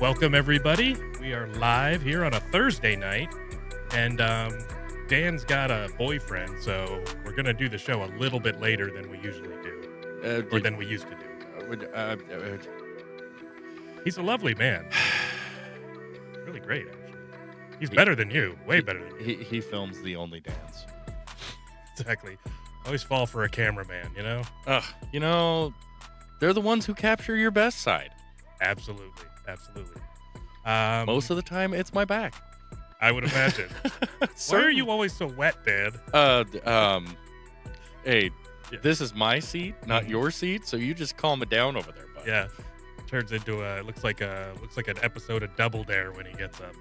Welcome, everybody. We are live here on a Thursday night, and Dan's got a boyfriend, so we're going to do the show a little bit later than we usually do, or than we used to do. He's a lovely man. Really great, actually. He's better than you. Way better than you. He films The Only Dance. Exactly. Always fall for a cameraman, you know? They're the ones who capture your best side. Absolutely. Absolutely. Most of the time, it's my back. I would imagine. Why are you always so wet, Dad? Hey, Yeah. This is my seat, not your seat, so you just calm it down over there, bud. Yeah. Turns into looks like an episode of Double Dare when he gets up.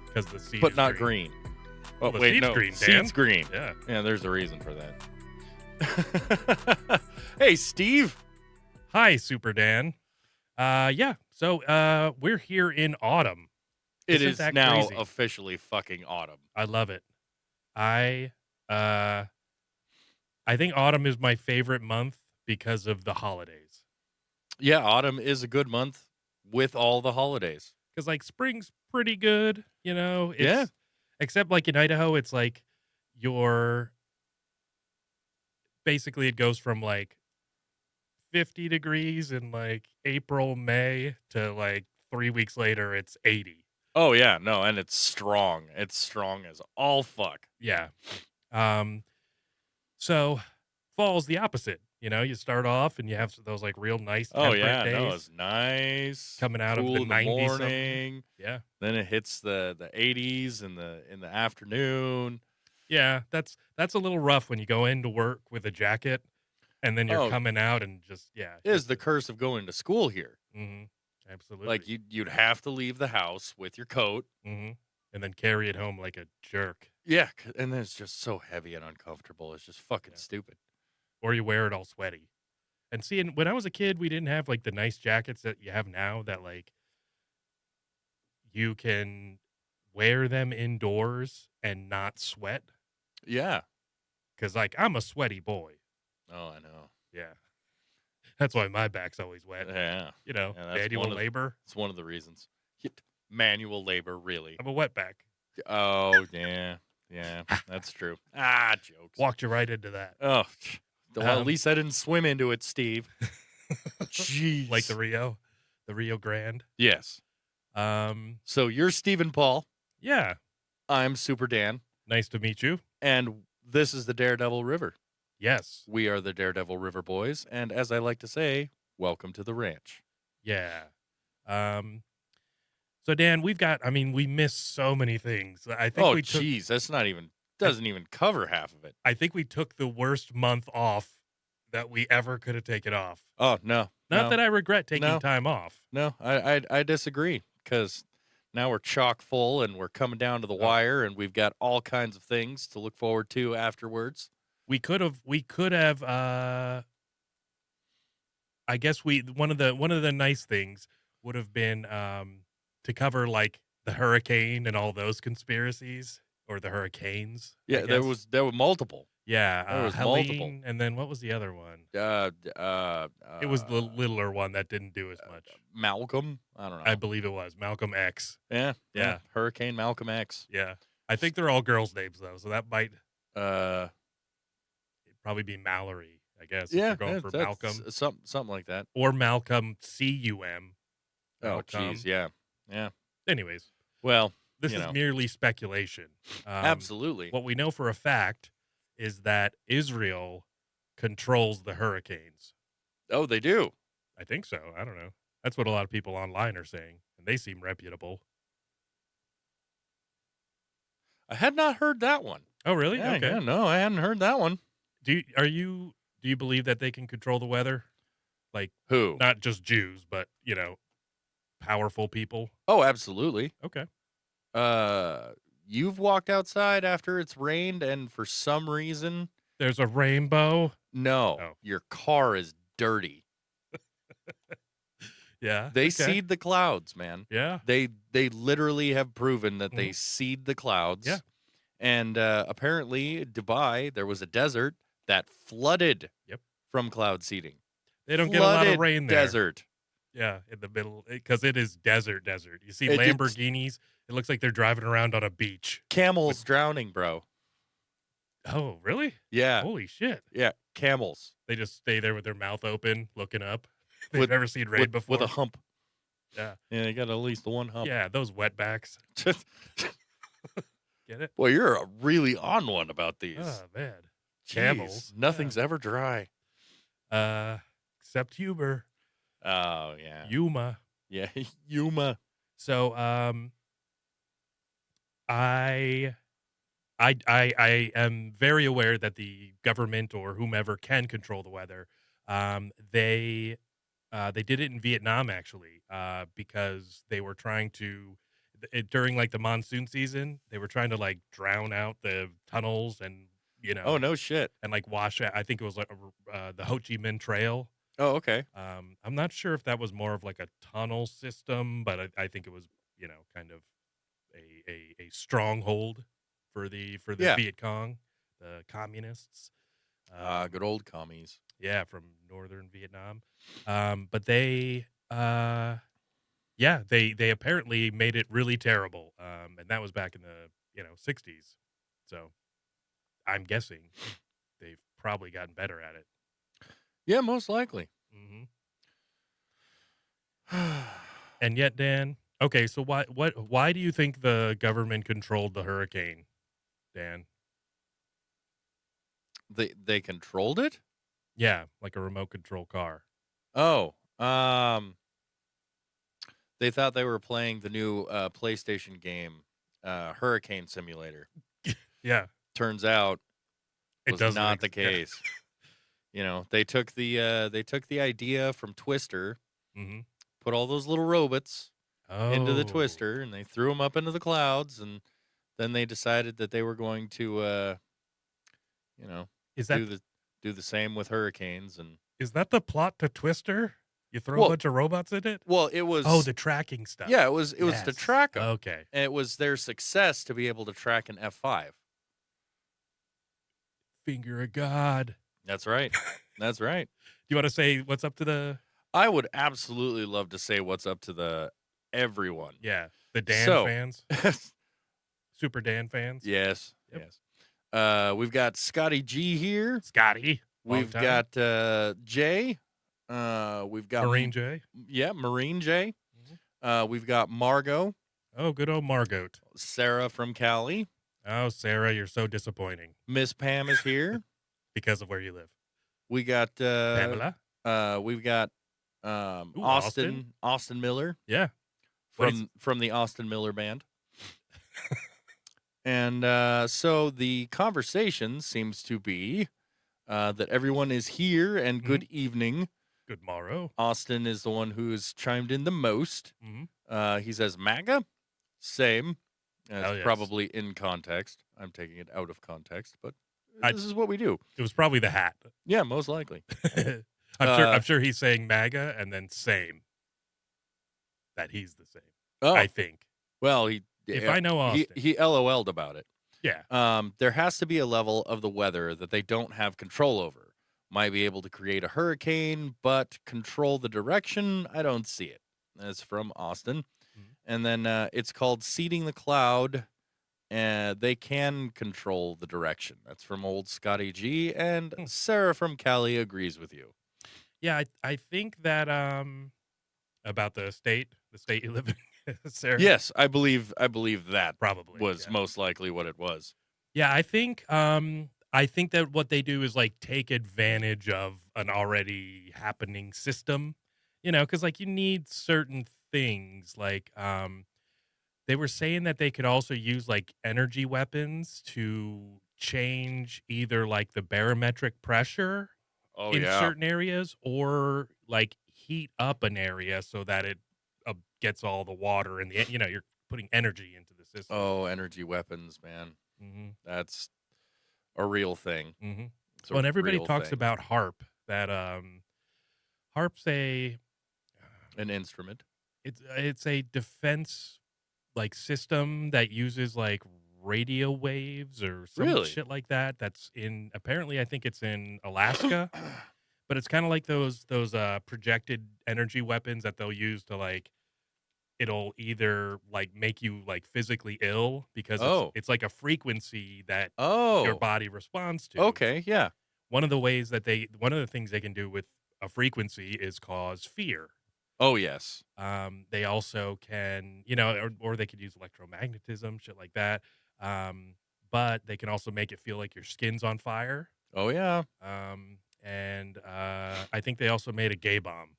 Because the seat But is not green. green. Well, Oh, the wait, seat's no. green, Dan. Seat's green. Yeah. Yeah, there's a reason for that. Hey, Steve. Hi, Super Dan. So we're here in autumn. It Isn't is that now crazy? officially fucking autumn. I love it. I think autumn is my favorite month because of the holidays. Yeah, autumn is a good month with all the holidays. Because like spring's pretty good, you know. Yeah. Except like in Idaho, it's like basically it goes from like 50 degrees in like April, May to like 3 weeks later it's 80. Oh, yeah, no, and it's strong. It's strong as all fuck. Yeah. So fall's the opposite. You know, you start off and you have those like real nice temperate days No, it's nice. coming out cool of in the 90s. morning. Yeah. Then it hits the 80s in the afternoon. Yeah, that's a little rough when you go into work with a jacket and then you're Oh. coming out and just It is the curse of going to school here. Mm-hmm. Absolutely. Like you'd have to leave the house with your coat. Mm-hmm. And then carry it home like a jerk. Yeah, and then it's just so heavy and uncomfortable. It's just fucking stupid. Or you wear it all sweaty. And see, when I was a kid, we didn't have like the nice jackets that you have now that like you can wear them indoors and not sweat. Yeah. Because like I'm a sweaty boy. Oh, I know. Yeah. That's why my back's always wet. Yeah. You know, Yeah, that's manual labor. It's one of the reasons. Manual labor, really. I'm a wet back. Oh, yeah. Yeah, that's true. Jokes. Walked you right into that. Oh, well, at least I didn't swim into it, Steve. Jeez. Like the Rio Grande. Yes. So you're Stephen Paul. Yeah. I'm Super Dan. Nice to meet you. And this is the Daredevil River. Yes. We are the Daredevil River Boys. And as I like to say, welcome to the ranch. Yeah. So Dan, we missed so many things. I think That's doesn't even cover half of it. I think we took the worst month off that we ever could have taken off. Oh, no. Not that I regret taking time off. No, I disagree, because now we're chock full and we're coming down to the wire, and we've got all kinds of things to look forward to afterwards. We could have I guess one of the nice things would have been to cover like the hurricane and all those conspiracies, or the hurricanes. Yeah, there were multiple. Yeah, there was Helene, multiple. and then what was the other one? It was the littler one that didn't do as much. Malcolm? I don't know. I believe it was Malcolm X. Yeah. Yeah. Hurricane Malcolm X. Yeah. I think they're all girls' names, though, so that might It'd probably be Mallory, I guess. Yeah, if you're going for that's Malcolm. something like that. Or Malcolm, C-U-M. Oh, Malcolm. jeez, yeah. Anyways, Well, this is merely speculation. absolutely. What we know for a fact is that Israel controls the hurricanes. Oh, they do. I think so. I don't know. That's what a lot of people online are saying, and they seem reputable. I had not heard that one. Oh, really? Yeah, Okay. yeah, no, I hadn't heard that one. Do you believe that they can control the weather? Like, Who? not just Jews, but, powerful people? Oh, absolutely. Okay. You've walked outside after it's rained, and for some reason, There's a rainbow. no, Oh. your car is dirty. Yeah. They okay. seed the clouds, man. Yeah. They literally have proven that they seed the clouds. Yeah. And apparently, Dubai, there was a desert that flooded Yep. from cloud seeding. They don't get a lot of rain there. Desert. Yeah, in the middle, because it is desert. You see It did Lamborghinis, it looks like they're driving around on a beach. camels drowning, bro. Oh, really? Yeah, Holy shit. yeah, camels They just stay there with their mouth open, looking up. They've with never seen rain with a before. hump. Yeah. Yeah, they got at least the one hump. Yeah, those wetbacks. Get it? Boy, you're really on one about these. Oh, man. Jeez, Camels. nothing's ever dry. Except Huber. Oh yeah, Yuma. yeah, Yuma. So, I am very aware that the government or whomever can control the weather. They did it in Vietnam actually, because they were trying to during like the monsoon season, they were trying to like drown out the tunnels and Oh no shit. and like wash out. I think it was like the Ho Chi Minh Trail. Oh okay. I'm not sure if that was more of like a tunnel system, but I think it was kind of a stronghold for the Yeah. Viet Cong, the communists. Good old commies. Yeah, from northern Vietnam. But they apparently made it really terrible. And that was back in the 60s. So I'm guessing they've probably gotten better at it. Yeah, most likely. Hmm. And yet, Dan. Okay, so why do you think the government controlled the hurricane, Dan? They controlled it? Yeah, like a remote control car. Oh, they thought they were playing the new PlayStation game, Hurricane Simulator. Yeah, Turns out it was doesn't not the yeah. case. They took the idea from Twister, Mm-hmm. put all those little robots into the Oh, Twister, and they threw them up into the clouds, and then they decided that they were going to, is that do the same with hurricanes. And is that the plot to Twister? You throw Well- a bunch of robots in it? well, it was Oh, the tracking stuff. yeah, it was to Yes. track them. Okay. And it was their success to be able to track an F5. Finger of God. That's right. That's right. Do you want to say what's up to the I would absolutely love to say what's up to the everyone. the Dan So- fans? Super Dan fans? Yes. Yep. Yes. We've got Scotty G here. Scotty. long We've time. got Jay. We've got Marine J. Yeah, Marine Jay. Mhm. We've got Margot, Oh, good old Margot. Sarah from Cali. Oh, Sarah, you're so disappointing Miss Pam is here. because of where you live. We got Pamela? we've got Ooh, Austin Miller Yeah. What is- from the Austin Miller Band. And so the conversation seems to be that everyone is here and Mm-hmm. good evening. Good morrow. Austin is the one who's chimed in the most. Mm-hmm. He says MAGA, same. Hell It's yes. probably in context. I'm taking it out of context, but I- this is what we do. It was probably the hat. Yeah, most likely. I'm sure he's saying MAGA and then same. That he's the same. Oh, I think. well, If I know Austin. he LOL'd about it. Yeah. There has to be a level of the weather that they don't have control over. Might be able to create a hurricane, but control the direction, I don't see it. That's from Austin. Mhm. And then it's called Seeding the Cloud. And they can control the direction. That's from old Scotty G. And Hmm. Sarah from Cali agrees with you. Yeah, I think that about the state you live in, Sarah. Yes, I believe that Probably. was yeah. most likely what it was. Yeah, I think that what they do is like take advantage of an already happening system, because like you need certain things. Like they were saying that they could also use like energy weapons to change either like the barometric pressure Oh in yeah. certain areas or like heat up an area so that it gets all the water and you're putting energy into the system. Oh, energy weapons, man. Mm-hmm. That's a real thing. Mm-hmm. It's a Well, and everybody real talks thing. about HARP. That HARP's An instrument. it's a defense like system that uses like radio waves or some Really? shit like that. That's apparently I think it's in Alaska, but it's kind of like those projected energy weapons that they'll use to like it'll either like make you like physically ill because Oh. it's like a frequency that your Oh. body responds to. Okay. Yeah. One of the things they can do with a frequency is cause fear. Oh yes. They also can, or they could use electromagnetism, shit like that. Um, but they can also make it feel like your skin's on fire. Oh yeah. And I think they also made a gay bomb,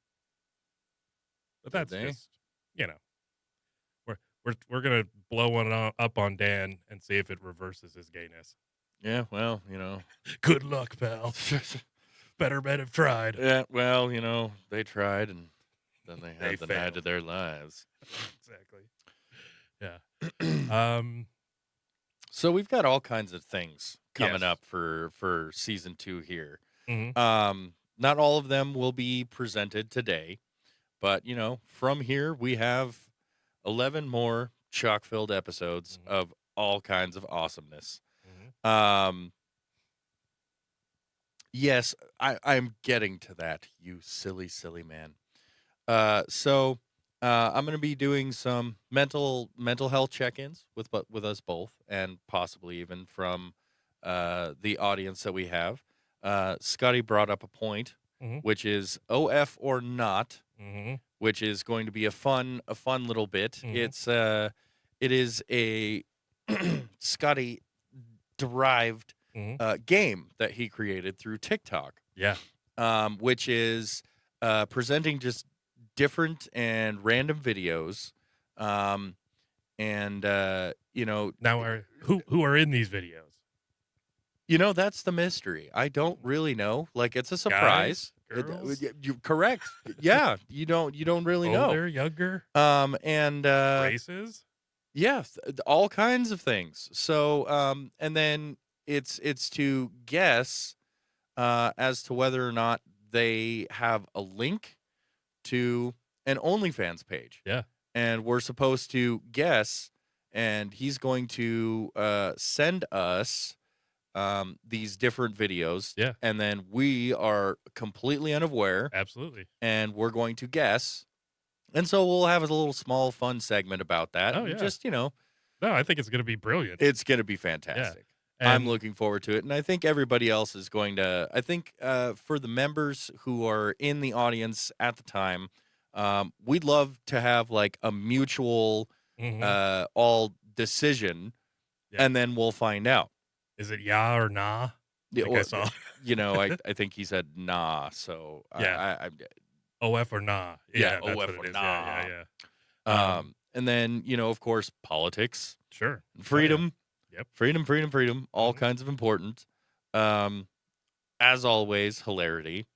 but Did that's they? just, you know, we're gonna blow one up on Dan and see if it reverses his gayness. Yeah. Well, Good luck, pal. Better men have tried. Yeah. Well, they tried, and then they They had the night failed. of their lives. Exactly. Yeah. So we've got all kinds of things coming Yes. up for season 2 here. Mhm. Not all of them will be presented today, but from here we have 11 more chock-filled episodes Mhm. of all kinds of awesomeness. Mhm. Um, yes, I'm getting to that, you silly, silly man. So I'm going to be doing some mental health check-ins with us both, and possibly even from the audience that we have. Scotty brought up a point, Mhm. which is OF or not, Mhm. which is going to be a fun little bit. Mhm. It is a Scotty derived Mhm. game that he created through TikTok, Yeah. which is presenting just different and random videos. And Now, who are in these videos? that's the mystery. I don't really know. Like, it's a surprise. Guys, girls, You correct. Yeah, you don't really know. older, younger, And races. yeah, all kinds of things. So and then it's to guess as to whether or not they have a link to an OnlyFans page. Yeah. And we're supposed to guess, and he's going to send us these different videos. Yeah. And then we are completely unaware, Absolutely. and we're going to guess. And so we'll have a little small fun segment about that. Oh, And yeah. just, No, I think it's gonna be brilliant. it's going to be fantastic. I'm And looking forward to it. And I think everybody else is going to. I think for the members who are in the audience at the time, we'd love to have like a mutual Mhm. all decision, Yeah. and then we'll find out. Is it yeah or nah? Yeah, Like I well, saw. I think he said nah. So Yeah. I OF or nah. yeah, Yeah, that's OF what or it is. nah. Yeah. Um, And then of course, politics, sure. freedom, Oh, yeah. Yep. freedom, all Mhm. kinds of important. As always, hilarity.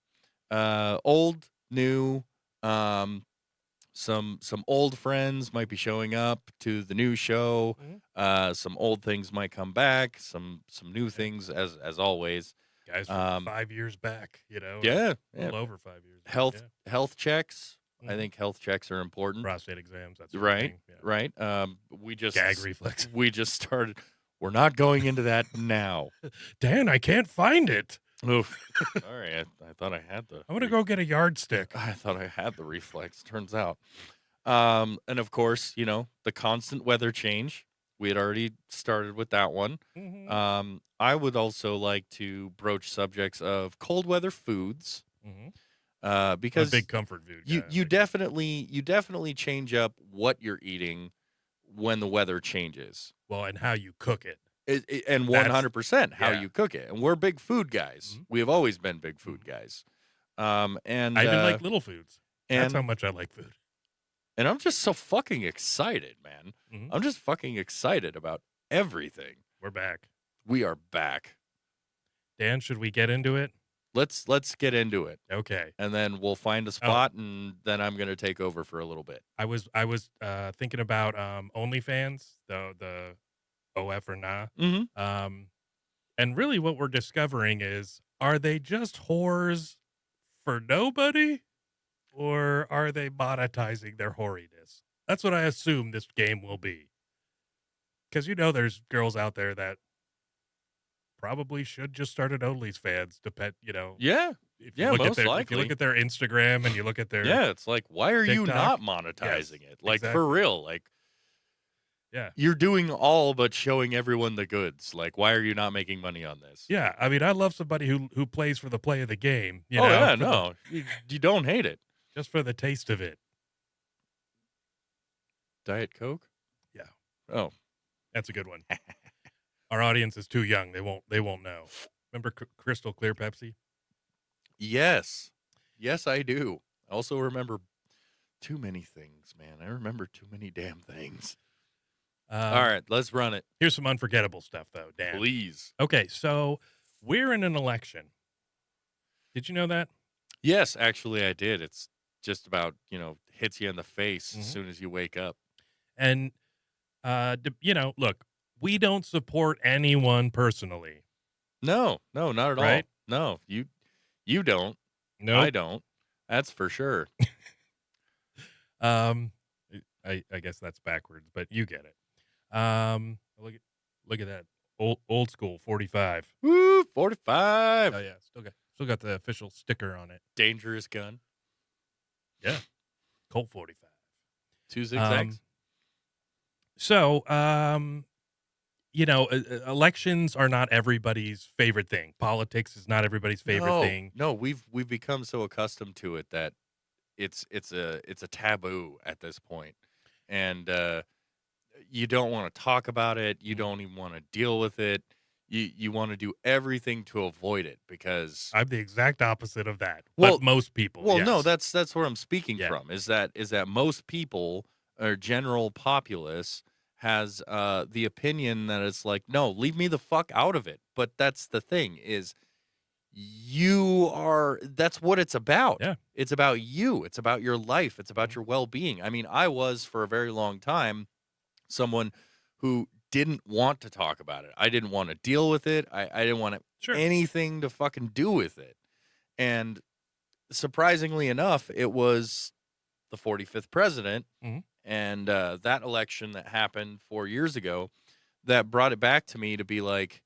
Old, new, um, some old friends might be showing up to the new show. Mhm. Some old things might come back. Some new Yeah. things, as always. Guys from Um, 5 years back, or yeah, a yeah. little over 5 years back. Yeah. Health checks. I Mhm. think health checks are important. Prostate exams, that sort of Right, thing. Yeah. right. Gag reflex. We just started. We're not going into that now. Dan, I can't find it. Oof. Sorry, I thought I had the. I'm gonna go get a yardstick. I thought I had the reflex. Turns out. And of course, the constant weather change. We had already started with that one. Mhm. I would also like to broach subjects of cold weather foods, Mhm. I'm a because big comfort food guy. you definitely change up what you're eating when the weather changes. Well, and how you cook it. And That's 100% how yeah. you cook it. And we're big food guys. Mhm. We have always been big food Mhm. guys. And I even like little foods. That's how and much I like food. and I'm just so fucking excited, man. Mhm. I'm just fucking excited about everything. We're back. We are back. Dan, should we get into it? Let's get into it, Okay. and then we'll find a spot, and then I'm gonna take over for a little bit. I was thinking about OnlyFans, the OF or nah. Mm-hmm. And really what we're discovering is, are they just whores for nobody? Or are they monetizing their hoariness? That's what I assume this game will be. Because there's girls out there that probably should just start an OnlyFans to pet, Yeah, if you Yeah, look at most their if you look likely. at their Instagram and you look at their Yeah, it's like, why are you TikTok, not yes, monetizing it? Like, for exactly. real. Like, Yeah. you're doing all but showing everyone the goods. Like, why are you not making money on this? Yeah, I mean, I love somebody who plays for the play of the game, Oh, yeah, for the no. You don't hate it. just for the taste of it. Diet Coke? Yeah, Oh. that's a good one. Our audience is too young; they won't know. Remember Crystal Clear Pepsi? Yes. Yes, I do. I also remember too many things, man. I remember too many damn things. All right, let's run it. Here's some unforgettable stuff, though, Dan. Please. Okay, so we're in an election. Did you know that? Yes, actually, I did. It's just about, hits you in the face as Mhm. soon as you wake up. And look, we don't support anyone personally, No, not at all. right? No, you don't. I Nope. don't. That's for sure. Um, I guess that's backwards, but you get it. Look at that old school 45. Woo, Oh 45. yeah, still got the official sticker on it. Dangerous gun. Yeah, Colt 45. 2 zigzags. So elections are not everybody's favorite thing. Politics is not everybody's favorite thing. No, we've become so accustomed to it that it's a taboo at this point. And you don't want to talk about it. You don't even want to deal with it. You want to do everything to avoid it because I'm the exact opposite of that. Well- but most people, well, yes. no, that's where I'm speaking Yeah. from. Is that most people or general populace has the opinion that it's like, no, leave me the fuck out of it. But that's the thing is that's what it's about. Yeah. It's about you. It's about your life. It's about your well-being. I mean, I was for a very long time someone who didn't want to talk about it. I didn't want to deal with it. I didn't want Sure. anything to fucking do with it. And surprisingly enough, it was the 45th president Mhm. and that election that happened 4 years ago that brought it back to me to be like,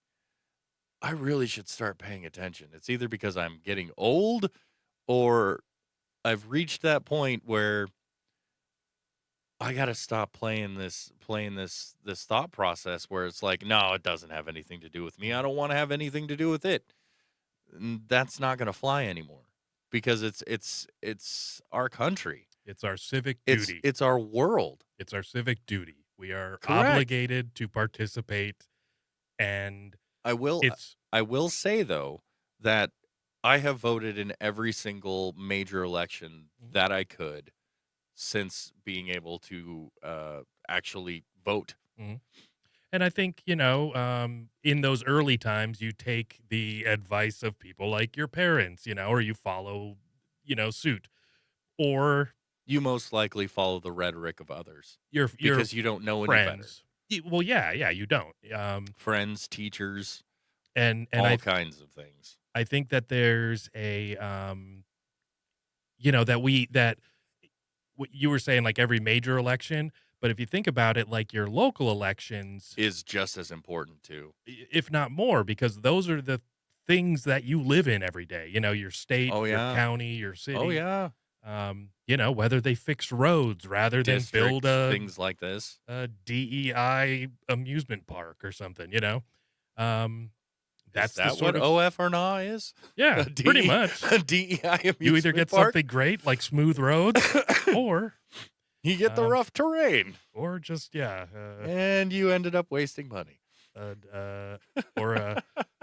I really should start paying attention. It's either because I'm getting old or I've reached that point where I got to stop playing this thought process where it's like, no, it doesn't have anything to do with me. I don't want to have anything to do with it. And that's not going to fly anymore because it's our country. It's our civic duty. It's our world. It's our civic duty. We are Correct. obligated to participate, and I will say though that I have voted in every single major election that I could since being able to actually vote. And I think, in those early times, you take the advice of people like your parents, or you follow, suit. Or you most likely follow the rhetoric of others because you don't know friends. any better. Well, yeah, you don't. Friends, teachers, and all kinds of things. I think that there's a, that what you were saying, like every major election. But if you think about it, like your local elections is just as important too, if not more, because those are the things that you live in every day. Your state, your county, your city. Oh yeah. Whether they fix roads rather than build things like this, a DEI amusement park or something. That's is that the sort what of OF or NA is? Yeah, pretty much. A DEI amusement You either get park? something great like smooth roads, or you get the rough terrain, or just and you ended up wasting money. Or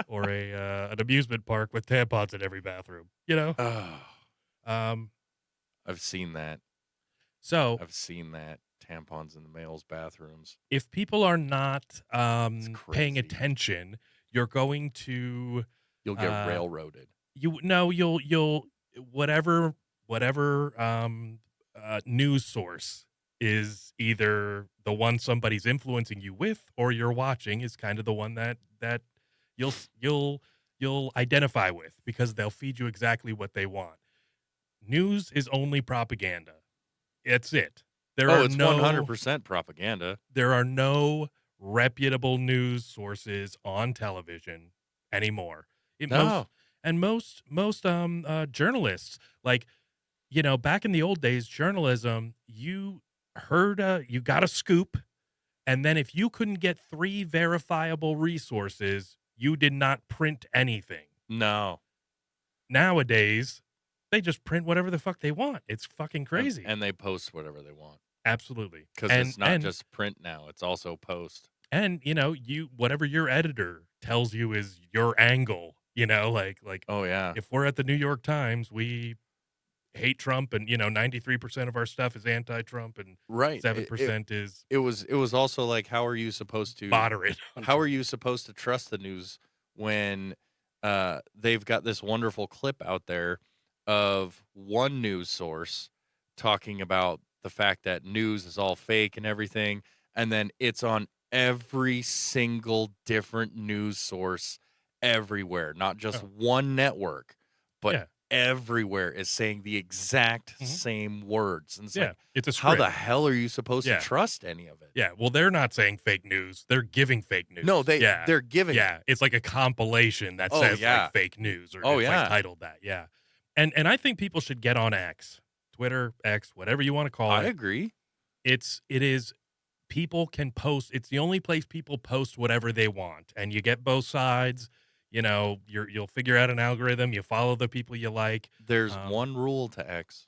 an amusement park with tampons in every bathroom. I've seen that. So I've seen that tampons in the males' bathrooms. If people are not It's paying crazy. attention, you're going to You'll get railroaded. You'll whatever news source is either the one somebody's influencing you with or you're watching is kind of the one that you'll identify with because they'll feed you exactly what they want. News is only propaganda. It's it. It's 100% propaganda. There are no reputable news sources on television anymore. No. And most journalists, like, back in the old days, journalism, you got a scoop, and then if you couldn't get 3 verifiable resources, you did not print anything. No. Nowadays, they just print whatever the fuck they want. It's fucking And, crazy. and they post whatever they want. Absolutely. Because And it's not just print now, it's also post. and you whatever your editor tells you is your angle, like Oh, yeah. if we're at the New York Times, we hate Trump, and 93% of our stuff is anti-Trump, and Right. 7% is It was also like, how are you supposed to moderate. how are you supposed to trust the news when they've got this wonderful clip out there of one news source talking about the fact that news is all fake and everything, and then it's on every single different news source everywhere, not just Oh. one network, but Yeah. everywhere is saying the exact Mhm. same words. And it's Yeah, like, it's a how script. the hell are you supposed Yeah. to trust any of it? Yeah, well, they're not saying fake news. They're giving fake news. No, yeah, they're giving it. yeah. It's like a compilation that Oh, says yeah. like fake news, or Oh, it's yeah. like titled that. Yeah, and I think people should get on X, Twitter, X, whatever you want to call I it. agree. It is people can post. It's the only place people post whatever they want, and you get both sides. You'll figure out an algorithm. You follow the people you like. There's one rule to X: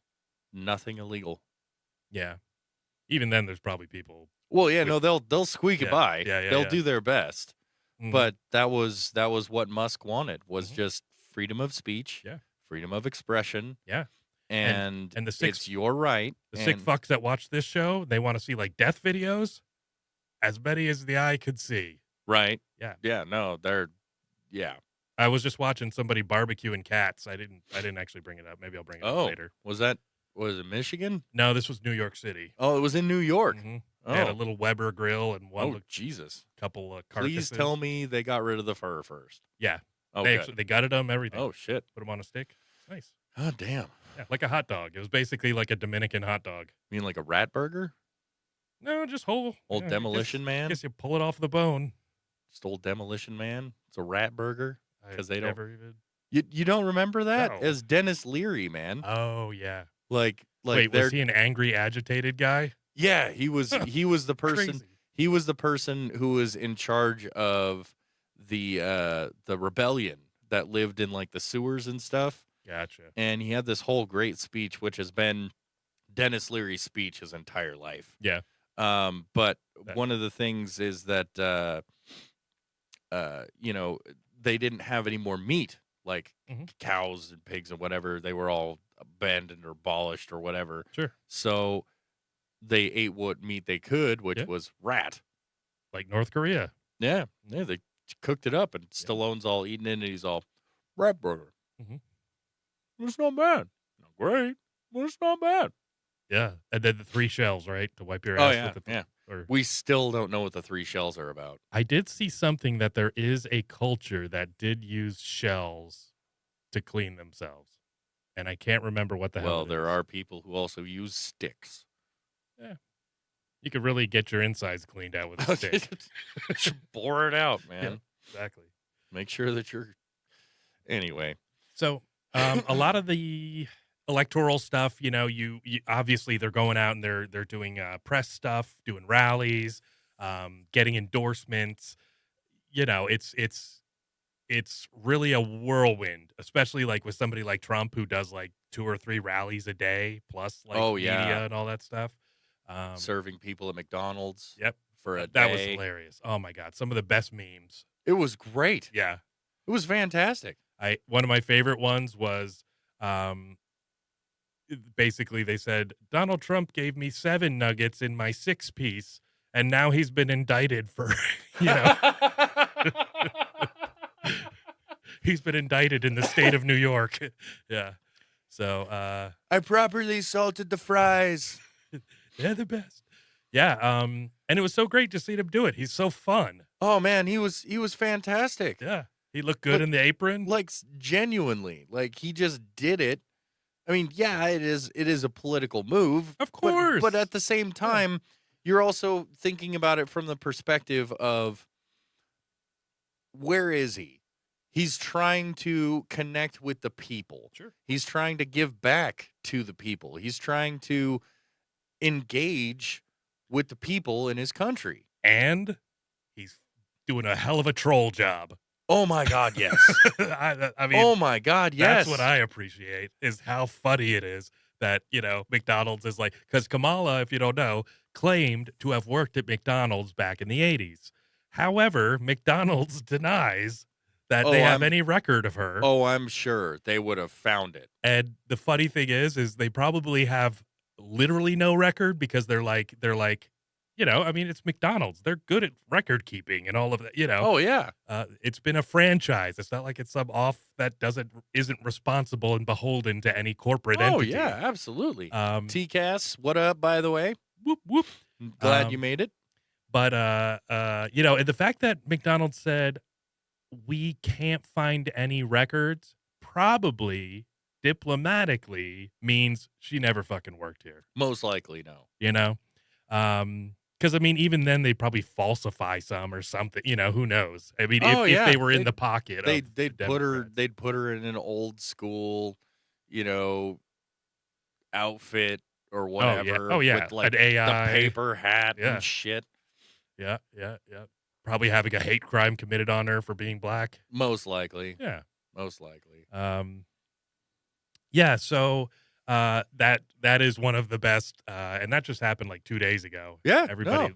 nothing illegal. Yeah. Even then, there's probably people. Well, yeah, with- no, they'll squeak it Yeah, by. yeah, They'll yeah. do their best. Mhm. But that was what Musk wanted, was Mhm. just freedom of speech, Yeah. freedom of expression, Yeah. and and the six- it's your right. The sick and- fucks that watch this show, they want to see like death videos, as many as the eye could see. Right. Yeah. Yeah, no, yeah. I was just watching somebody barbecuing cats. I didn't actually bring it up. Maybe I'll bring it up Oh, later. was it Michigan? No, this was New York City. Oh, it was in New York. Mhm. Oh, They had a little Weber grill and one Jesus. couple of carcasses. Please tell me they got rid of the fur first. Yeah. Oh, They good. they gutted them, everything. Oh, shit. Put them on a stick. It's nice. Oh, damn. Yeah, like a hot dog. It was basically like a Dominican hot dog. You mean like a rat burger? No, just whole. Old yeah, Demolition I Man? guess you pull it off the bone. Just old Demolition Man? It's a rat burger? I 'Cause they don't- never even. You don't remember that? No. As Dennis Leary, man. Oh yeah. Like Wait, they're was he an angry, agitated guy? yeah, he was the person Crazy. he was the person who was in charge of the rebellion that lived in like the sewers and stuff. Gotcha. And he had this whole great speech, which has been Dennis Leary's speech his entire life. Yeah. But That- one of the things is that they didn't have any more meat, like Mhm. cows and pigs and whatever. They were all abandoned or abolished or whatever. Sure. So they ate what meat they could, which Yeah. was rat. Like North Korea. Yeah, they cooked it up, and Stallone's all eating it, and he's all, rat burger. Mhm. It's not bad. Not great, but it's not bad. Yeah. And then the 3 shells, right? To wipe your Oh, ass yeah, with the yeah. Or We still don't know what the 3 shells are about. I did see something that there is a culture that did use shells to clean themselves. And I can't remember what the hell. Well, it there is. are people who also use sticks. You could really get your insides cleaned out with a stick. Just bore it out, man. Exactly. Make sure that you're. Anyway. So, a lot of the electoral stuff, you obviously they're going out and they're doing press stuff, doing rallies, getting endorsements. It's really a whirlwind, especially like with somebody like Trump who does like 2 or 3 rallies a day plus like Oh, media yeah. and all that stuff. Serving people at McDonald's. Yep. For a That day. was hilarious. Oh my God. Some of the best memes. It was great. Yeah. It was fantastic. One of my favorite ones was basically they said Donald Trump gave me 7 nuggets in my 6-piece, and now he's been indicted for he's been indicted in the state of New York. Yeah. So I properly salted the fries. they're the best. Yeah. And it was so great to see him do it. He's so fun. Oh man, he was fantastic. Yeah. He looked good in the apron. Like genuinely, like he just did it. I mean, yeah, it is a political move, Of course. but at the same time, you're also thinking about it from the perspective of where is he? He's trying to connect with the people. Sure. He's trying to give back to the people. He's trying to engage with the people in his country. And he's doing a hell of a troll job. Oh my God, yes. I mean, oh my God, yes. That's what I appreciate, is how funny it is that, McDonald's is like, because Kamala, if you don't know, claimed to have worked at McDonald's back in the 80s. However, McDonald's denies that they have any record of her. Oh, I'm sure they would have found it. And the funny thing is they probably have literally no record, because they're like, it's McDonald's. They're good at record keeping and all of that, Oh, yeah. It's been a franchise. It's not like it's some off that isn't responsible and beholden to any corporate entity. Oh, yeah, absolutely. TCAS, what up, by the way? Whoop, whoop. Glad you made it. But, and the fact that McDonald's said, we can't find any records, probably diplomatically means she never fucking worked here. Most likely, no. Because even then they'd probably falsify some or something. Who knows? I mean, if they were in the pocket, they'd put her in an old school, outfit or whatever. Oh yeah. With like an AI, the paper hat and shit. Yeah. Probably having a hate crime committed on her for being black. Most likely. Yeah. Most likely. Yeah. So that is one of the best, and that just happened like 2 days ago. Yeah. Everybody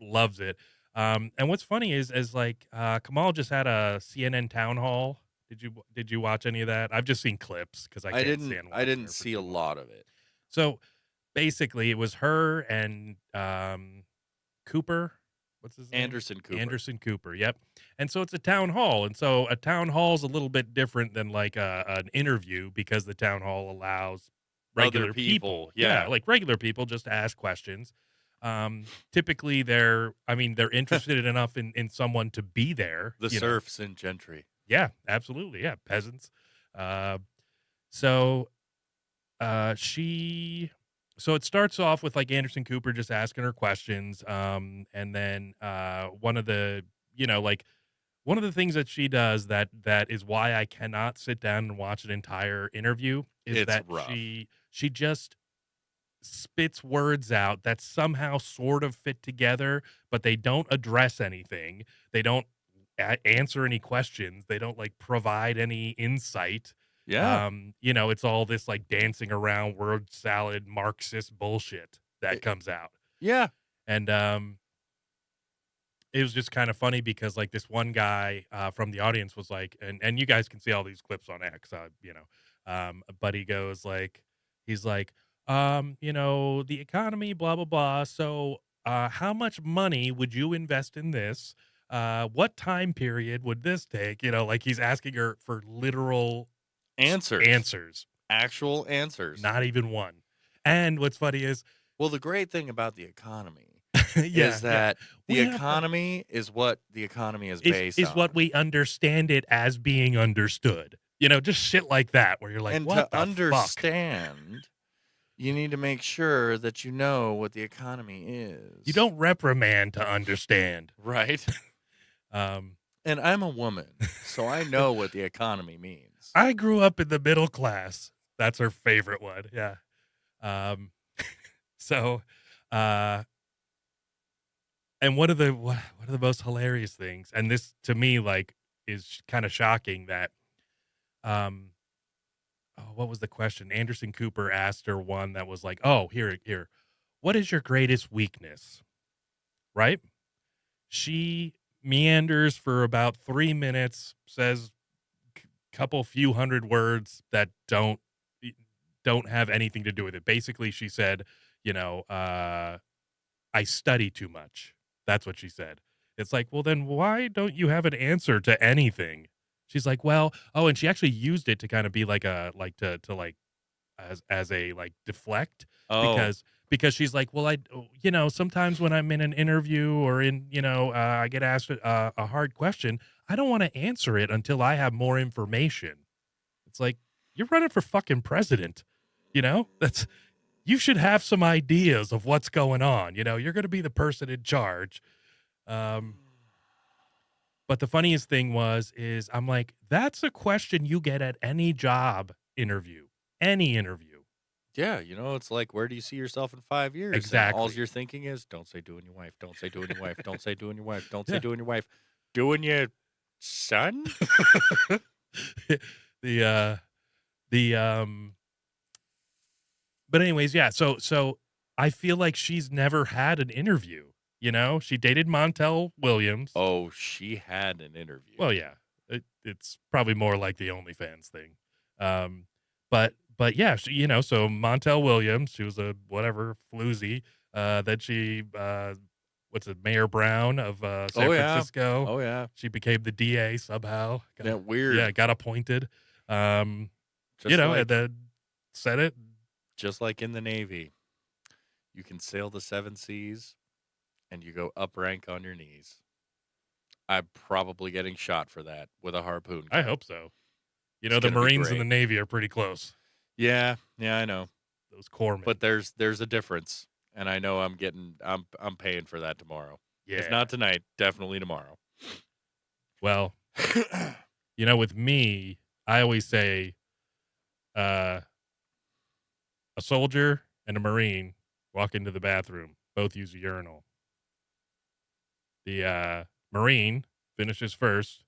loves it. And what's funny is like Kamal just had a CNN town hall. Did you watch any of that? I've just seen clips because I didn't see a lot of it. So basically, it was her and Cooper. What's his name? Anderson Cooper. Yep. And so it's a town hall, and so a town hall is a little bit different than like an interview, because the town hall allows regular people. Yeah, like regular people just to ask questions. Typically, they're interested enough in someone to be there. The serfs and gentry. Yeah, absolutely. Yeah, peasants. So it starts off with like Anderson Cooper just asking her questions. And then one of the things that she does that is why I cannot sit down and watch an entire interview is that rough. She just spits words out that somehow sort of fit together, but they don't address anything. They don't answer any questions. They don't like provide any insight. Yeah. It's all this like dancing around word salad Marxist bullshit that comes out. Yeah. And it was just kind of funny because like this one guy from the audience was like, and you guys can see all these clips on X, but he goes like, he's like, the economy, blah, blah, blah. So how much money would you invest in this? What time period would this take? Like he's asking her for literal answers, actual answers, not even one. And what's funny is, well, the great thing about the economy is that the economy is what the economy is based on. Is what we understand it as being understood. Just shit like that, where you're like, and what to understand, you need to make sure that you know what the economy is. You don't reprimand to understand. Right. And I'm a woman, so I know what the economy means. I grew up in the middle class. That's her favorite one. Yeah. So, and one of the most hilarious things, and this to me like is kind of shocking, that what was the question? Anderson Cooper asked her one that was like, oh, here, what is your greatest weakness? Right? She meanders for about 3 minutes, says couple few hundred words that don't have anything to do with it. Basically, she said, I study too much. That's what she said. It's like, well, then why don't you have an answer to anything? She's like, well, and she actually used it to kind of be like as a like deflect, because she's like, well, sometimes when I'm in an interview or in, I get asked a hard question, I don't want to answer it until I have more information. It's like, you're running for fucking president. You should have some ideas of what's going on. You're going to be the person in charge. But the funniest thing is I'm like, that's a question you get at any job interview, any interview. Yeah, it's like, where do you see yourself in 5 years? And all Exactly. you're thinking is, don't say doing your wife, don't say doing your wife, don't say doing your wife, don't say Yeah. doing your wife. Doing your son? the the but anyways, yeah, so I feel like she's never had an interview, you know? She dated Montel Williams. Oh, she had an interview. Well, yeah. It's probably more like the OnlyFans thing. Um, but yeah, she, so Montel Williams, she was a whatever floozy. Then she, what's it, Mayor Brown of San Oh, yeah. Francisco. Oh, yeah. She became the DA somehow. Yeah, weird. Yeah, got appointed. Just And then Senate. Just like in the Navy, you can sail the 7 seas and you go up rank on your knees. I'm probably getting shot for that with a harpoon I gun. hope so. It's The gonna be Marines and the great. Navy are pretty close. Yeah, I know. Those corpsmen. But there's a difference, and I know I'm paying for that tomorrow. Yeah. If not tonight, definitely tomorrow. Well, with me, I always say, a soldier and a Marine walk into the bathroom, both use a urinal. The Marine finishes first,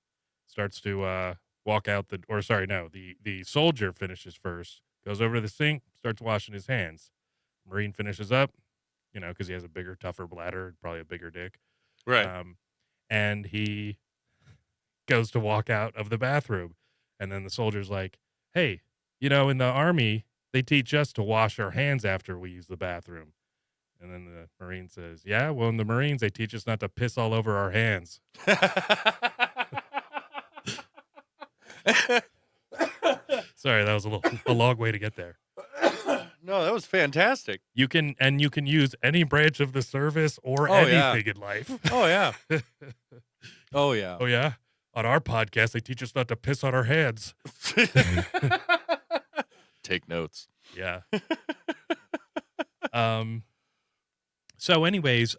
starts to walk out the soldier finishes first, goes over to the sink, starts washing his hands. Marine finishes up, because he has a bigger, tougher bladder, probably a bigger dick. Right. And he goes to walk out of the bathroom. And then the soldier's like, hey, in the Army, they teach us to wash our hands after we use the bathroom. And then the Marine says, yeah, well, in the Marines, they teach us not to piss all over our hands. Sorry, that was a long way to get there. No, that was fantastic. You can use any branch of the service or anything in life. Oh, yeah. Oh, yeah. Oh, yeah? On our podcast, they teach us not to piss on our hands. Take notes. Yeah. So anyways,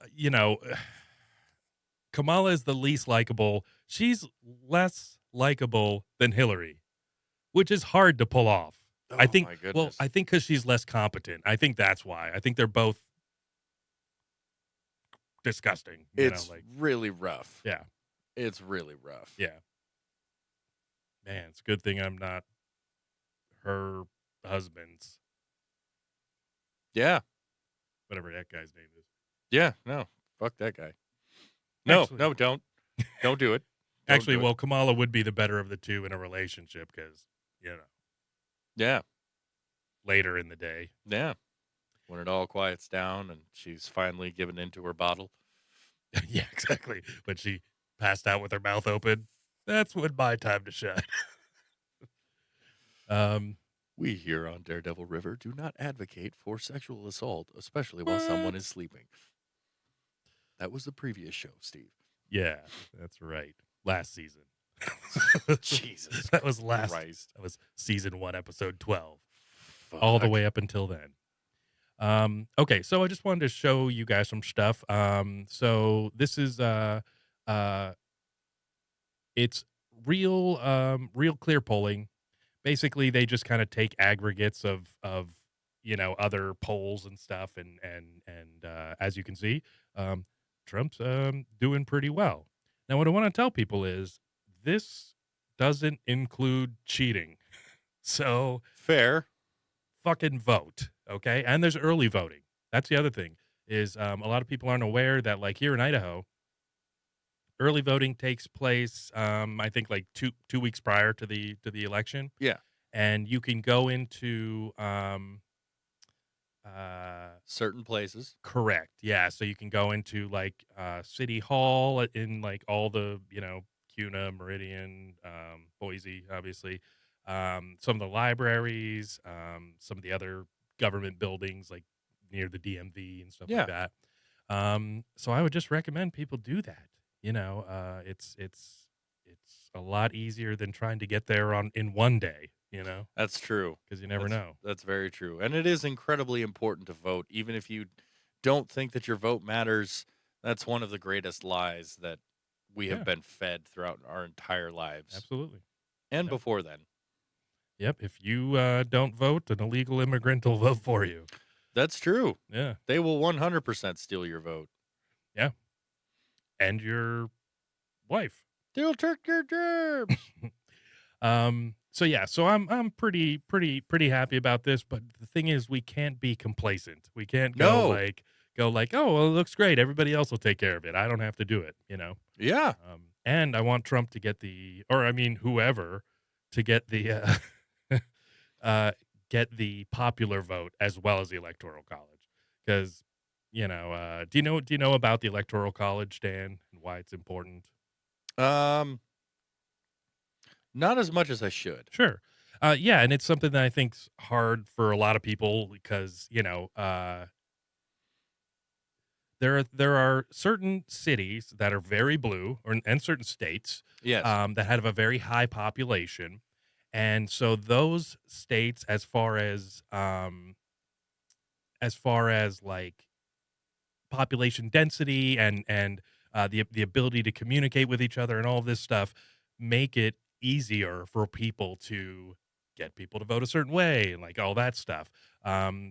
Kamala is the least likable. She's less likable than Hillary, which is hard to pull off. Oh, I think, my goodness. I think because she's less competent. I think that's why. I think they're both disgusting. It's really rough. Yeah. It's really rough. Yeah. Man, it's a good thing I'm not her husband's. Yeah. Whatever that guy's name is. Yeah, no. Fuck that guy. No, Actually, don't. Don't do it. Actually, Kamala would be the better of the two in a relationship because, Yeah. later in the day. Yeah. When it all quiets down and she's finally given into her bottle. Yeah, exactly. When she passed out with her mouth open, that's when my time to shine. We here on Daredevil River do not advocate for sexual assault, especially while someone is sleeping. That was the previous show, Steve. Yeah, that's right. Last season. Jesus. That was last. Christ. That was season 1, episode 12. Fuck. All the way up until then. Okay, so I just wanted to show you guys some stuff. So this is it's real clear polling. Basically, they just kind of take aggregates of other polls and stuff, and as you can see, Trump's doing pretty well. Now, what I want to tell people is this doesn't include cheating, so fair. Fucking vote, okay? And there's early voting. That's the other thing is a lot of people aren't aware that like here in Idaho, early voting takes place, I think like two weeks prior to the election. Yeah. And you can go into certain places. Correct. Yeah. So you can go into like City Hall in like all the, CUNA, Meridian, Boise, obviously. Some of the libraries, some of the other government buildings like near the DMV and stuff like that. So I would just recommend people do that. It's a lot easier than trying to get there in one day, That's true. because you never know. That's very true. And it is incredibly important to vote. Even if you don't think that your vote matters, that's one of the greatest lies that we have Yeah, been fed throughout our entire lives absolutely. and Yep. before then. Yep. If you don't vote, an illegal immigrant will vote for you. That's true. Yeah. They will 100% steal your vote. Yeah. And your wife. They'll take your jobs. So yeah, so I'm pretty happy about this, but the thing is we can't be complacent. We can't No. go like, "Oh, well, it looks great. Everybody else will take care of it. I don't have to do it." Yeah. And I want Trump to get whoever to get the uh get the popular vote as well as the electoral college. Cuz do you know about the electoral college, Dan, and why it's important? Um, not as much as I should. Sure. Yeah, and it's something that I think's hard for a lot of people because there are certain cities that are very blue, and certain states Yes. that have a very high population, and so those states, as far as like population density and the ability to communicate with each other and all this stuff make it easier for people to get people to vote a certain way and like all that stuff.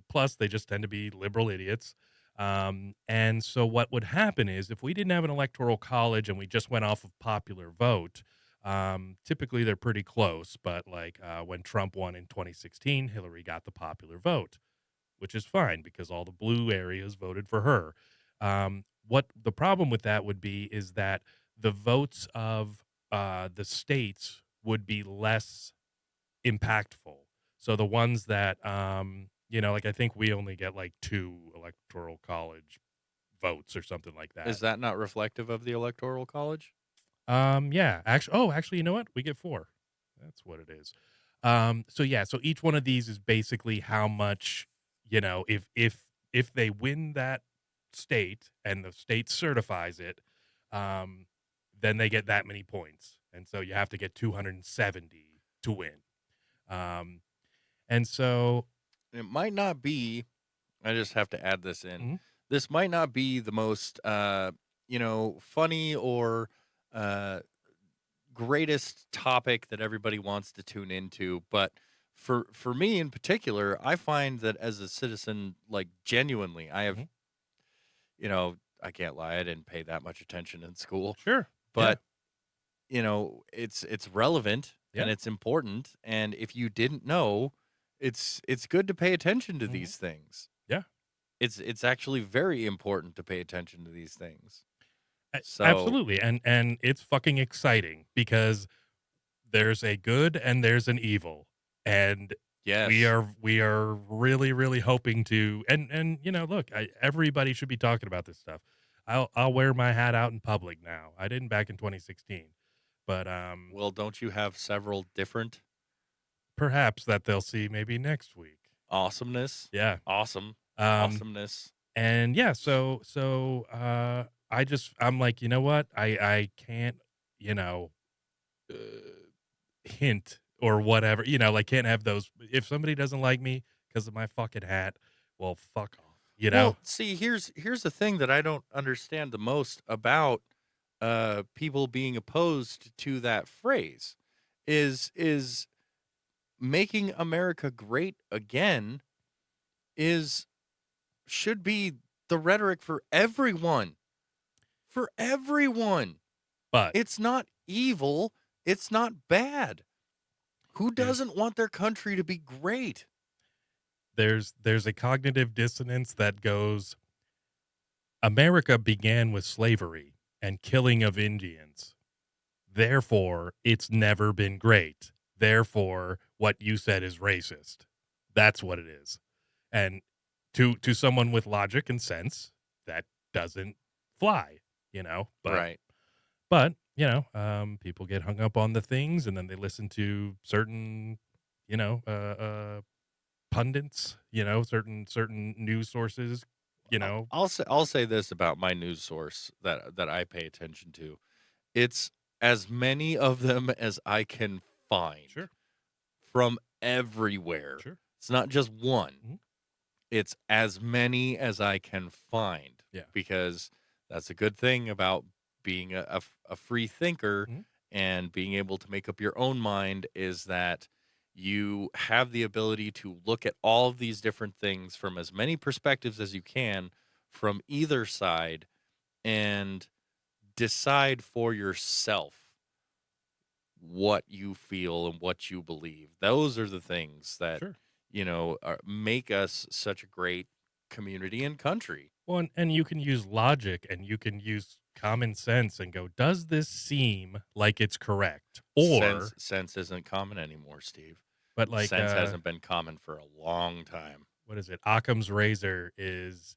Plus, they just tend to be liberal idiots. And so, what would happen is if we didn't have an electoral college and we just went off of popular vote, typically they're pretty close. But like when Trump won in 2016, Hillary got the popular vote, which is fine because all the blue areas voted for her. What the problem with that would be is that the votes of the states would be less impactful. So the ones that, like I think we only get like 2 electoral college votes or something like that. Is that not reflective of the Electoral College? Yeah, actually, you know what? We get 4. That's what it is. So yeah, so each one of these is basically how much, if they win that state and the state certifies it, um, then they get that many points. And so you have to get 270 to win. Um, and so, It might not be, I just have to add this in. Mhm. This might not be the most, funny or uh, greatest topic that everybody wants to tune into, but for me in particular, I find that as a citizen, like genuinely, I have, Mhm. I can't lie, I didn't pay that much attention in school, Sure. Yeah. but it's relevant Yeah. and it's important, and if you didn't know, it's good to pay attention to Mhm. these things. Yeah. It's actually very important to pay attention to these things. So, Absolutely. And it's fucking exciting because there's a good and there's an evil. And we yes. are we are really really hoping to and look, everybody should be talking about this stuff. I'll wear my hat out in public now. I didn't back in 2016, but Well, don't you have several different perhaps that they'll see maybe next week. awesomeness? Yeah. Awesome. Um Awesomeness. and yeah, so I'm like, you know what? I can't, you know, uh, hint or whatever, like can't have those if somebody doesn't like me because of my fucking hat, well, fuck off, you know? Well, see, here's the thing that I don't understand the most about people being opposed to that phrase is making America great again is should be the rhetoric for everyone. For everyone. But It's not evil, it's not bad. Who there's doesn't want their country to be great? there's a cognitive dissonance that goes, America began with slavery and killing of Indians. Therefore, it's never been great. Therefore, what you said is racist. That's what it is. And to someone with logic and sense, that doesn't fly, But Right. people get hung up on the things, and then they listen to certain, you know, pundits, certain news sources, you know. I'll say this about my news source that I pay attention to. It's as many of them as I can find Sure, from everywhere. sure, It's not just one. Mhm. It's as many as I can find Yeah, because that's a good thing about being a free thinker Mhm. and being able to make up your own mind is that you have the ability to look at all of these different things from as many perspectives as you can from either side and decide for yourself what you feel and what you believe. Those are the things that, Sure. make us such a great community and country. Well, and you can use logic and you can use common sense and go, does this seem like it's correct? Sense Or, sense isn't common anymore, Steve. but like, Sense hasn't been common for a long time. what is it? Occam's razor is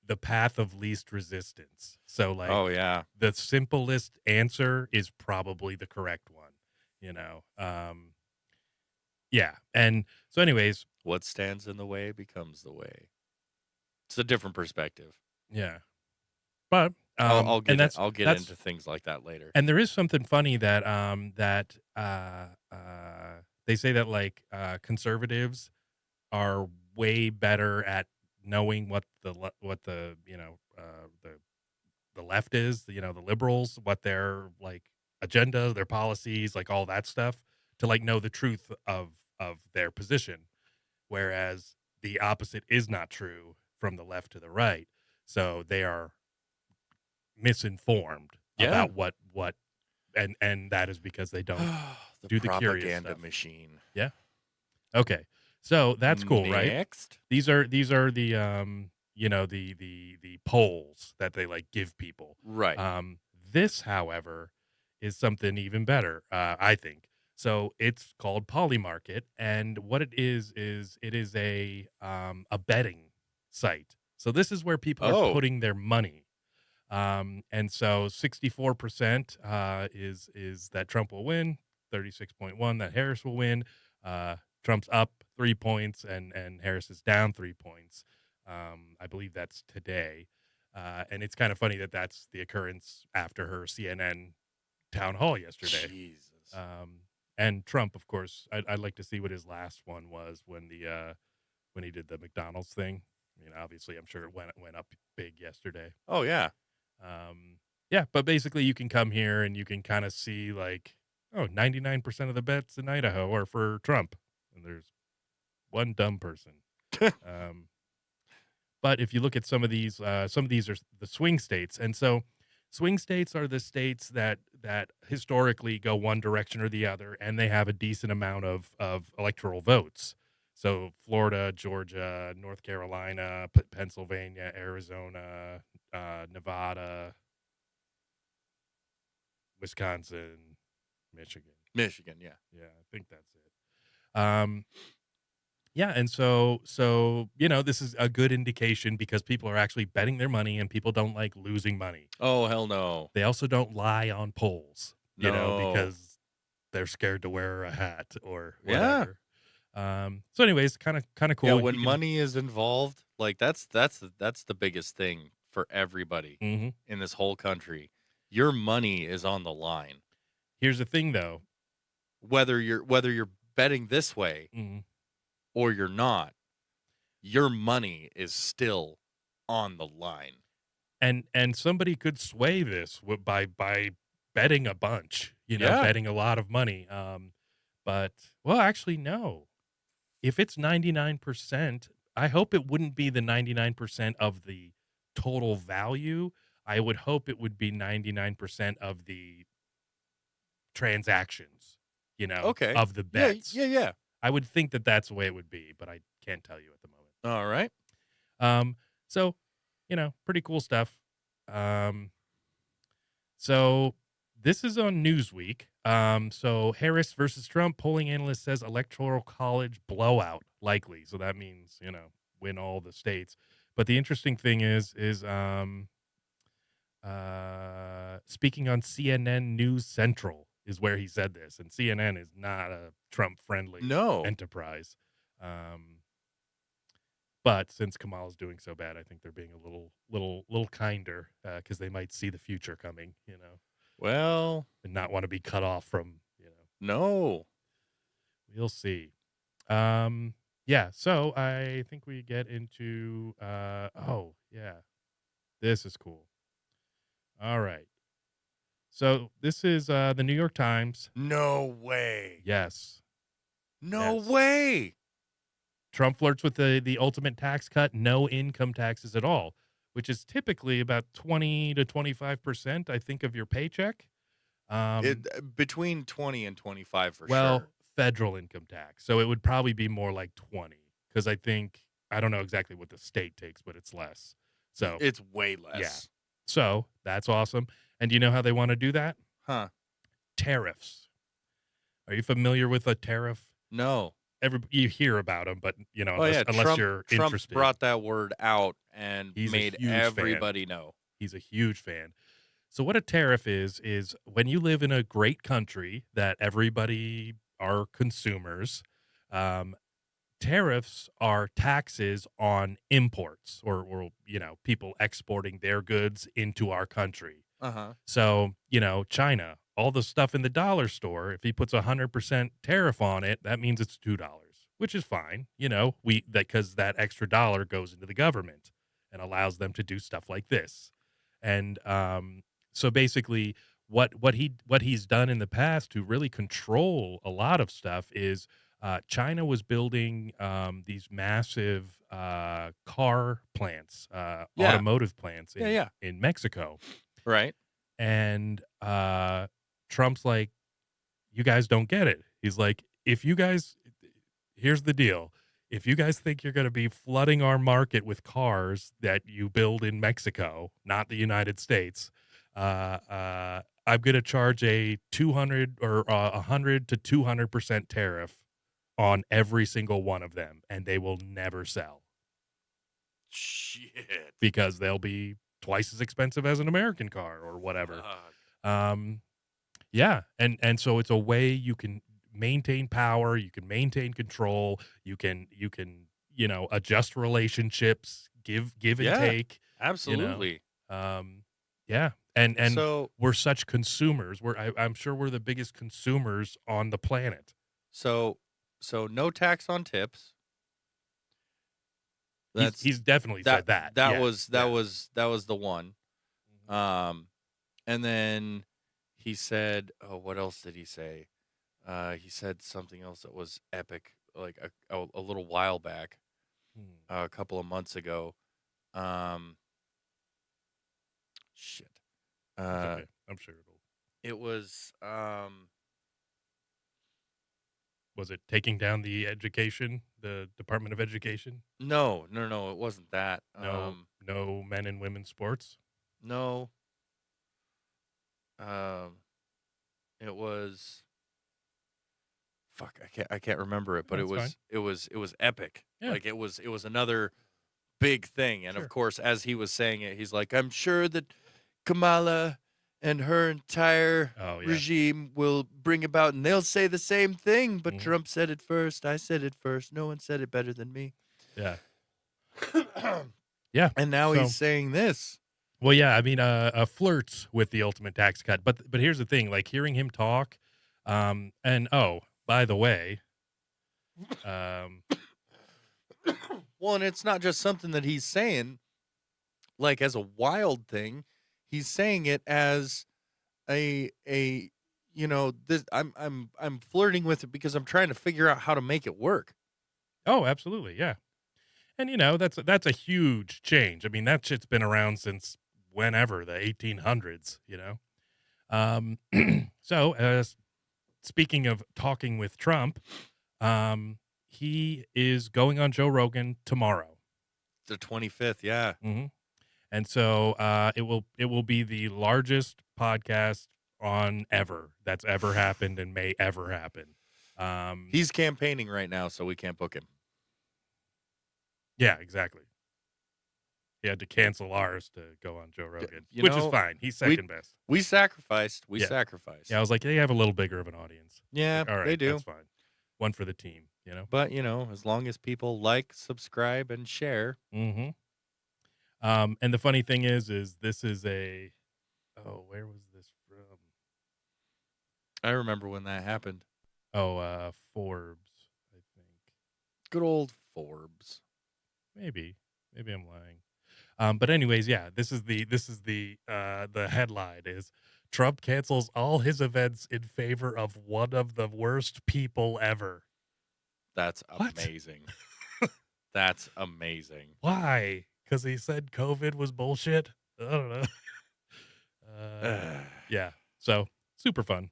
the path of least resistance. So like Oh yeah. the simplest answer is probably the correct one, you know? Yeah. And so anyways, What stands in the way becomes the way. It's a different perspective. yeah. But I'll and get it. I'll get that's into things like that later. and there is something funny that they say that like conservatives are way better at knowing what what the the left is, the liberals, what their like agenda, their policies, like all that stuff, to like know the truth of their position, whereas the opposite is not true from the left to the right. So they are misinformed Yeah. about what and that is because they don't The do the curious propaganda stuff. machine. Yeah. Okay. So that's cool, right? Next. These are the the polls that they like give people. Right. This, however, is something even better, I think. So it's called Polymarket, and what it is a betting site. So this is where people are Oh, putting their money. And so 64% is that Trump will win, 36.1 that Harris will win. Trump's up 3 points and Harris is down 3 points. I believe that's today. And it's kind of funny that that's the occurrence after her CNN town hall yesterday. Jesus. And Trump, of course, I'd like to see what his last one was when he did the McDonald's thing. I mean, obviously, I'm sure it went up big yesterday. Oh yeah. Yeah, but basically you can come here and you can kind of see like, oh, 99% of the bets in Idaho are for Trump. And there's one dumb person. Um, but if you look at some of these are the swing states. And so swing states are the states that historically go one direction or the other, and they have a decent amount of electoral votes. So Florida, Georgia, North Carolina, Pennsylvania, Arizona, Nevada, Wisconsin, Michigan. Michigan, yeah. Yeah, I think that's it. Yeah, and this is a good indication because people are actually betting their money and people don't like losing money. Oh hell no. They also don't lie on polls, No. because they're scared to wear a hat or Yeah. whatever. So anyways, kind of Yeah, cool. when You can money is involved, like that's the biggest thing for everybody Mhm. in this whole country. Your money is on the line. Here's the thing though. Whether you're betting this way Mhm. or you're not, your money is still on the line. And somebody could sway this by betting a bunch, Yeah. betting a lot of money. But well, actually, no. If it's 99%, I hope it wouldn't be the 99% of the total value. I would hope it would be 99% of the transactions, Okay. of the Yeah, bets. yeah, yeah. I would think that that's the way it would be, but I can't tell you at the moment. All right. Um, so, pretty cool stuff. Um, So this is on Newsweek. So Harris versus Trump, polling analyst says electoral college blowout likely. So that means, win all the states. But the interesting thing is speaking on CNN News Central is where he said this, and CNN is not a Trump friendly No. enterprise. But since Kamala's doing so bad, I think they're being a little kinder because they might see the future coming, Well, and not want to be cut off from, no. we'll see. Yeah, so I think we get into oh yeah, this is cool. All right. So this is the New York Times. No way. Yes. No Yes. way. Trump flirts with the ultimate tax cut, no income taxes at all, which is typically about 20 to 25%, I think, of your paycheck. Um, Between 20 and 25 for well, sure. federal income tax. So it would probably be more like 20 because I don't know exactly what the state takes, but it's less. So, It's way yeah. less. So that's awesome. And do you know how they want to do that? Huh. Tariffs. Are you familiar with a tariff? No. You hear about them, but Oh yeah, unless you're Trump interested, brought that word out and he's a made huge fan. everybody know. He's a huge fan. So what a tariff is when you live in a great country that everybody are consumers. Um, Tariffs are taxes on imports or people exporting their goods into our country. Uh-huh. So, China, all the stuff in the dollar store, if he puts 100% tariff on it, that means it's $2, which is fine. Because that extra dollar goes into the government and allows them to do stuff like this. And so basically what he's done in the past to really control a lot of stuff is China was building these massive car plants, Yeah. automotive plants Yeah. in Mexico. Right. And Trump's like, you guys don't get it. He's like, here's the deal. If you guys think you're going to be flooding our market with cars that you build in Mexico, not the United States, I'm going to charge a 200 or 100 to 200% tariff on every single one of them, and they will never sell Shit. because they'll be twice as expensive as an American car or whatever. Um, yeah, and so it's a way you can maintain power, you can maintain control, you can adjust relationships, give and Yeah, take, absolutely. yeah, and So we're such consumers. I'm sure we're the biggest consumers on the planet. so no tax on tips. That's He's definitely said that. that Yeah, was yeah. that was the one. Mhm. And then he said, oh, what else did he say? He said something else that was epic, like a little while back, Hmm. a couple of months ago. Shit. It's okay. I'm sure It was was it taking down the Department of Education? no, it wasn't that. No men and women's sports. No. Um, it was fuck. I can't remember it, but That's fine. it was epic. Yeah. Like it was another big thing. And Sure. of course, as he was saying it, he's like, I'm sure that Kamala and her entire Oh yeah. regime will bring about, and they'll say the same thing. But Mhm. Trump said it first. I said it first. No one said it better than me. Yeah. Yeah. And now So, he's saying this. well, yeah. I mean, flirts with the ultimate tax cut, but here's the thing: like hearing him talk, and oh, by the way, um, Well, and it's not just something that he's saying like as a wild thing. He's saying it as a this I'm flirting with it because I'm trying to figure out how to make it work. oh, absolutely, yeah. And that's a huge change. I mean, that shit's been around since whenever the 1800s. Um, so speaking of talking with Trump, he is going on Joe Rogan tomorrow. The 25th, yeah. Hmm. And so it will be the largest podcast on ever that's ever happened and may ever happen. He's campaigning right now, so we can't book him. Yeah, exactly. He had to cancel ours to go on Joe Rogan, which is fine. He's second best. We sacrificed. We Yeah. sacrificed. Yeah, I was like, they have a little bigger of an audience. Yeah, Like, all right, they do. that's fine. One for the team. But, as long as people like, subscribe, and share. Mm-hmm. And the funny thing is this is where was this from? I remember when that happened. Oh, Forbes, I think. Good old Forbes. Maybe I'm lying. But anyways, yeah, this is the headline is Trump cancels all his events in favor of one of the worst people ever. That's What? amazing. That's amazing. Why? Because he said COVID was bullshit? I don't know. Yeah. So super fun.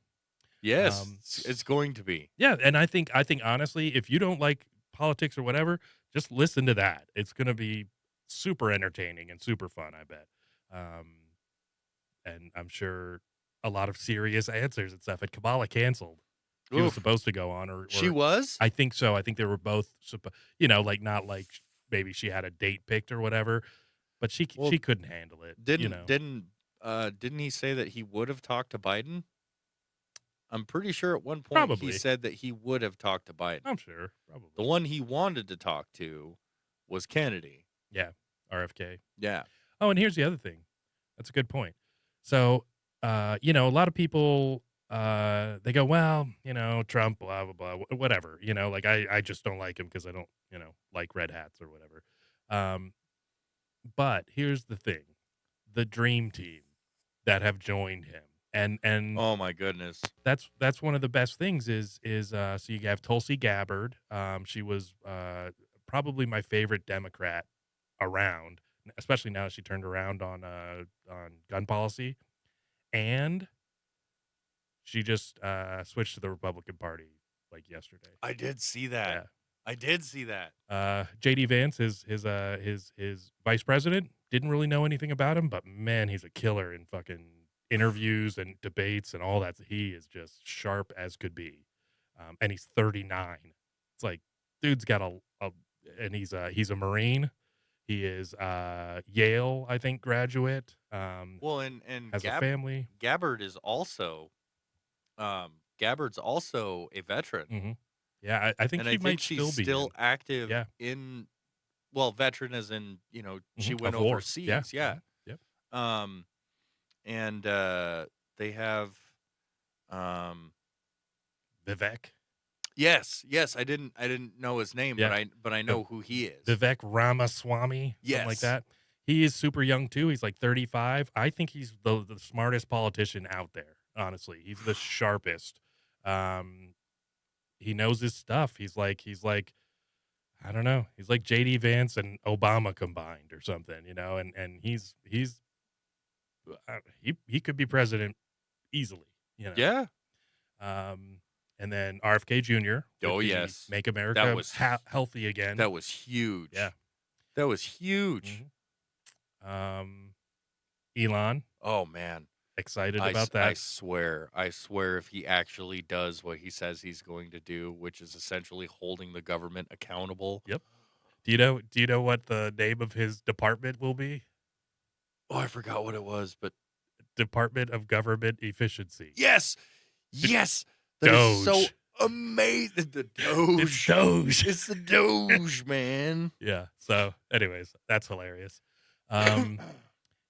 Yes, it's going to be. Yeah, and I think honestly, if you don't like politics or whatever, just listen to that. It's gonna be super entertaining and super fun, I bet. Um, and I'm sure a lot of serious answers and stuff. And Kamala canceled. She was Oof. supposed to go on, She or was? I think so. I think they were both, like not like maybe she had a date picked or whatever, but Well, she couldn't handle it. didn't he say that he would have talked to Biden? I'm pretty sure at one point he Probably. said that he would have talked to Biden. I'm sure. The Probably. one he wanted to talk to was Kennedy. Yeah. RFK. Yeah. Oh, and here's the other thing. That's a good point. So, a lot of people, they go, well, Trump, blah, blah, blah, whatever, like I just don't like him because I don't, like red hats or whatever. But here's the thing, the dream team that have joined him. And Oh my goodness. that's one of the best things so you have Tulsi Gabbard. She was, probably my favorite Democrat around, especially now that she turned around on gun policy, and she just switched to the Republican Party like yesterday. I did see that. Yeah. I did see that. JD Vance, his vice president, didn't really know anything about him, but man, he's a killer in fucking interviews and debates and all that. He is just sharp as could be, and he's 39. It's like, dude's got and he's a Marine. He is Yale, I think, graduate. Well, and Has a family. Gabbard is also Gabbard's also a veteran. Mm-hmm. Yeah, I think and she I might think she's still be active Yeah. in veteran as in, she went Of war. overseas. Yeah. Yeah. Yep. And they have Vivek. Yes, I didn't know his name, Yeah. but I know who he is. Vivek Ramaswamy, something like Yes. that. He is super young too. He's like 35. I think he's the smartest politician out there. Honestly, he's the sharpest. He knows his stuff. He's like I don't know. He's like JD Vance and Obama combined or something, and he could be president easily, Yeah. And then RFK Jr. Oh, with the yes. Make America That was healthy again. That was huge. Yeah. That was huge. Mhm. Elon, Oh man. excited about that. I swear if he actually does what he says he's going to do, which is essentially holding the government accountable. Yep. Do you know what the name of his department will be? Oh, I forgot what it was, but Department of Government Efficiency. yes. That is so Doge. amazing. The Doge. It's Doge. It's the Doge, man. Yeah. So, anyways, that's hilarious.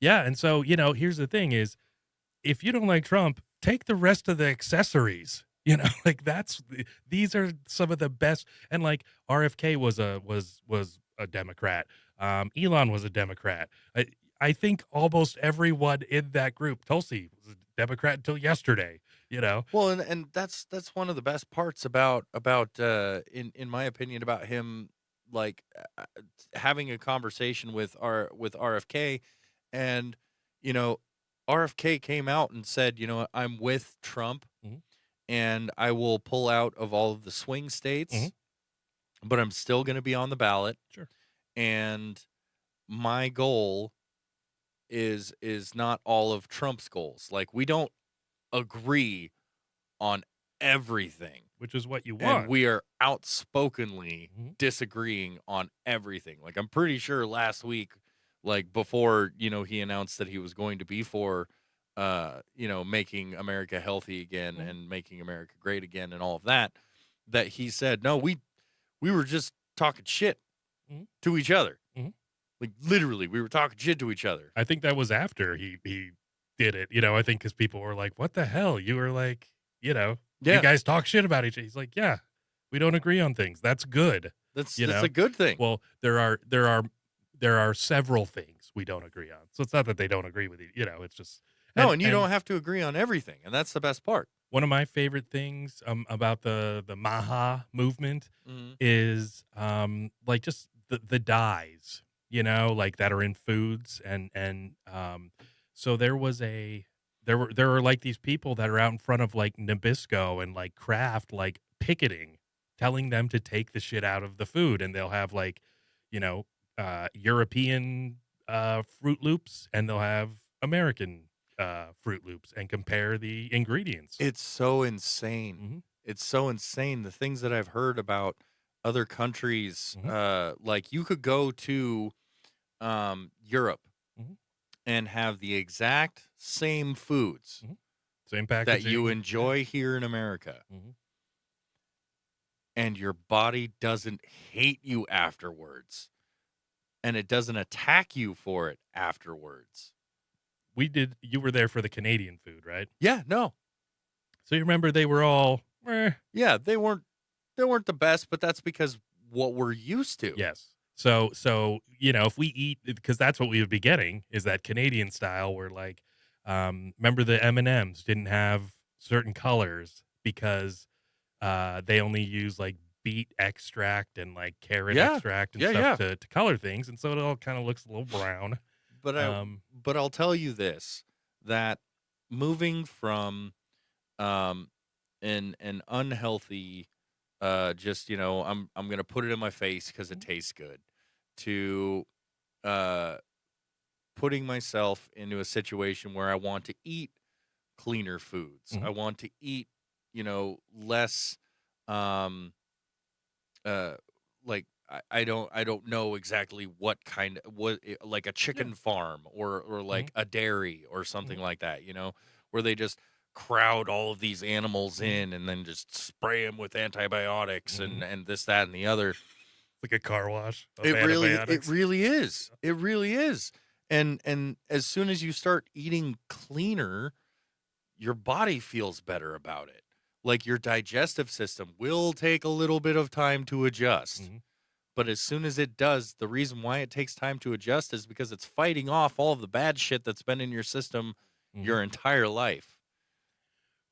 Yeah, and so, here's the thing is, if you don't like Trump, take the rest of the accessories. Like these are some of the best. And like RFK was a Democrat. Elon was a Democrat. I think almost everyone in that group, Tulsi was a Democrat until yesterday. Well, and that's one of the best parts about in my opinion about him, like having a conversation with RFK, and RFK came out and said, I'm with Trump, Mhm. and I will pull out of all of the swing states, Mhm. but I'm still going to be on the ballot. Sure. And my goal is not all of Trump's goals. Like, we don't agree on everything, Which is what you want. and we are outspokenly Mhm. disagreeing on everything. Like, I'm pretty sure last week, like before, he announced that he was going to be for making America healthy again Mhm. and making America great again and all of that he said, no, we were just talking shit Mhm. to each other. Mhm. Like, literally, we were talking shit to each other. I think that was after he did it. I think because people were like, "What the hell?" You were like, Yeah. you guys talk shit about each other. He's like, "Yeah, we don't agree on things. That's good." That's You know? a good thing. Well, there are several things we don't agree on. So it's not that they don't agree with you. It's just No, and you don't have to agree on everything, and that's the best part. one of my favorite things about the Maha movement is like just the dyes, like that are in foods and so there were like these people that are out in front of like Nabisco and like Kraft like picketing, telling them to take the shit out of the food, and they'll have like you know European Fruit Loops, and they'll have American Fruit Loops, and compare the ingredients. It's so insane. Mhm. It's so insane. The things that I've heard about other countries, like you could go to Europe Mhm. and have the exact same foods Same that you packaging. enjoy here in America, Mhm. and your body doesn't hate you afterwards, and it doesn't attack you for it afterwards. You were there for the Canadian food, right? Yeah, no. So you remember they were all, Yeah, they weren't the best, but that's because what we're used to. yes. So if we eat, because that's what we would be getting, is that Canadian style where like, remember the M&Ms didn't have certain colors because they only use like beet extract and like carrot Yeah. extract and Yeah, yeah. stuff to color things, and so it all kind of looks a little brown. But I'll tell you this, that moving from um an unhealthy just, I'm going to put it in my face cuz it tastes good, to uh putting myself into a situation where I want to eat cleaner foods. Mhm. I want to eat, less um uh like I don't know exactly what kind of like a Yeah. chicken farm or Mhm. like a dairy or Mhm. something like that, where they just crowd all of these animals Mhm. in and then just spray them with antibiotics Mhm. and this, that, and the other. Like a car wash of It antibiotics. really is. It really is. And as soon as you start eating cleaner, your body feels better about it. Like your digestive system will take a little bit of time to adjust. Mhm. But as soon as it does, the reason why it takes time to adjust is because it's fighting off all of the bad shit that's been in your system Mhm. your entire life.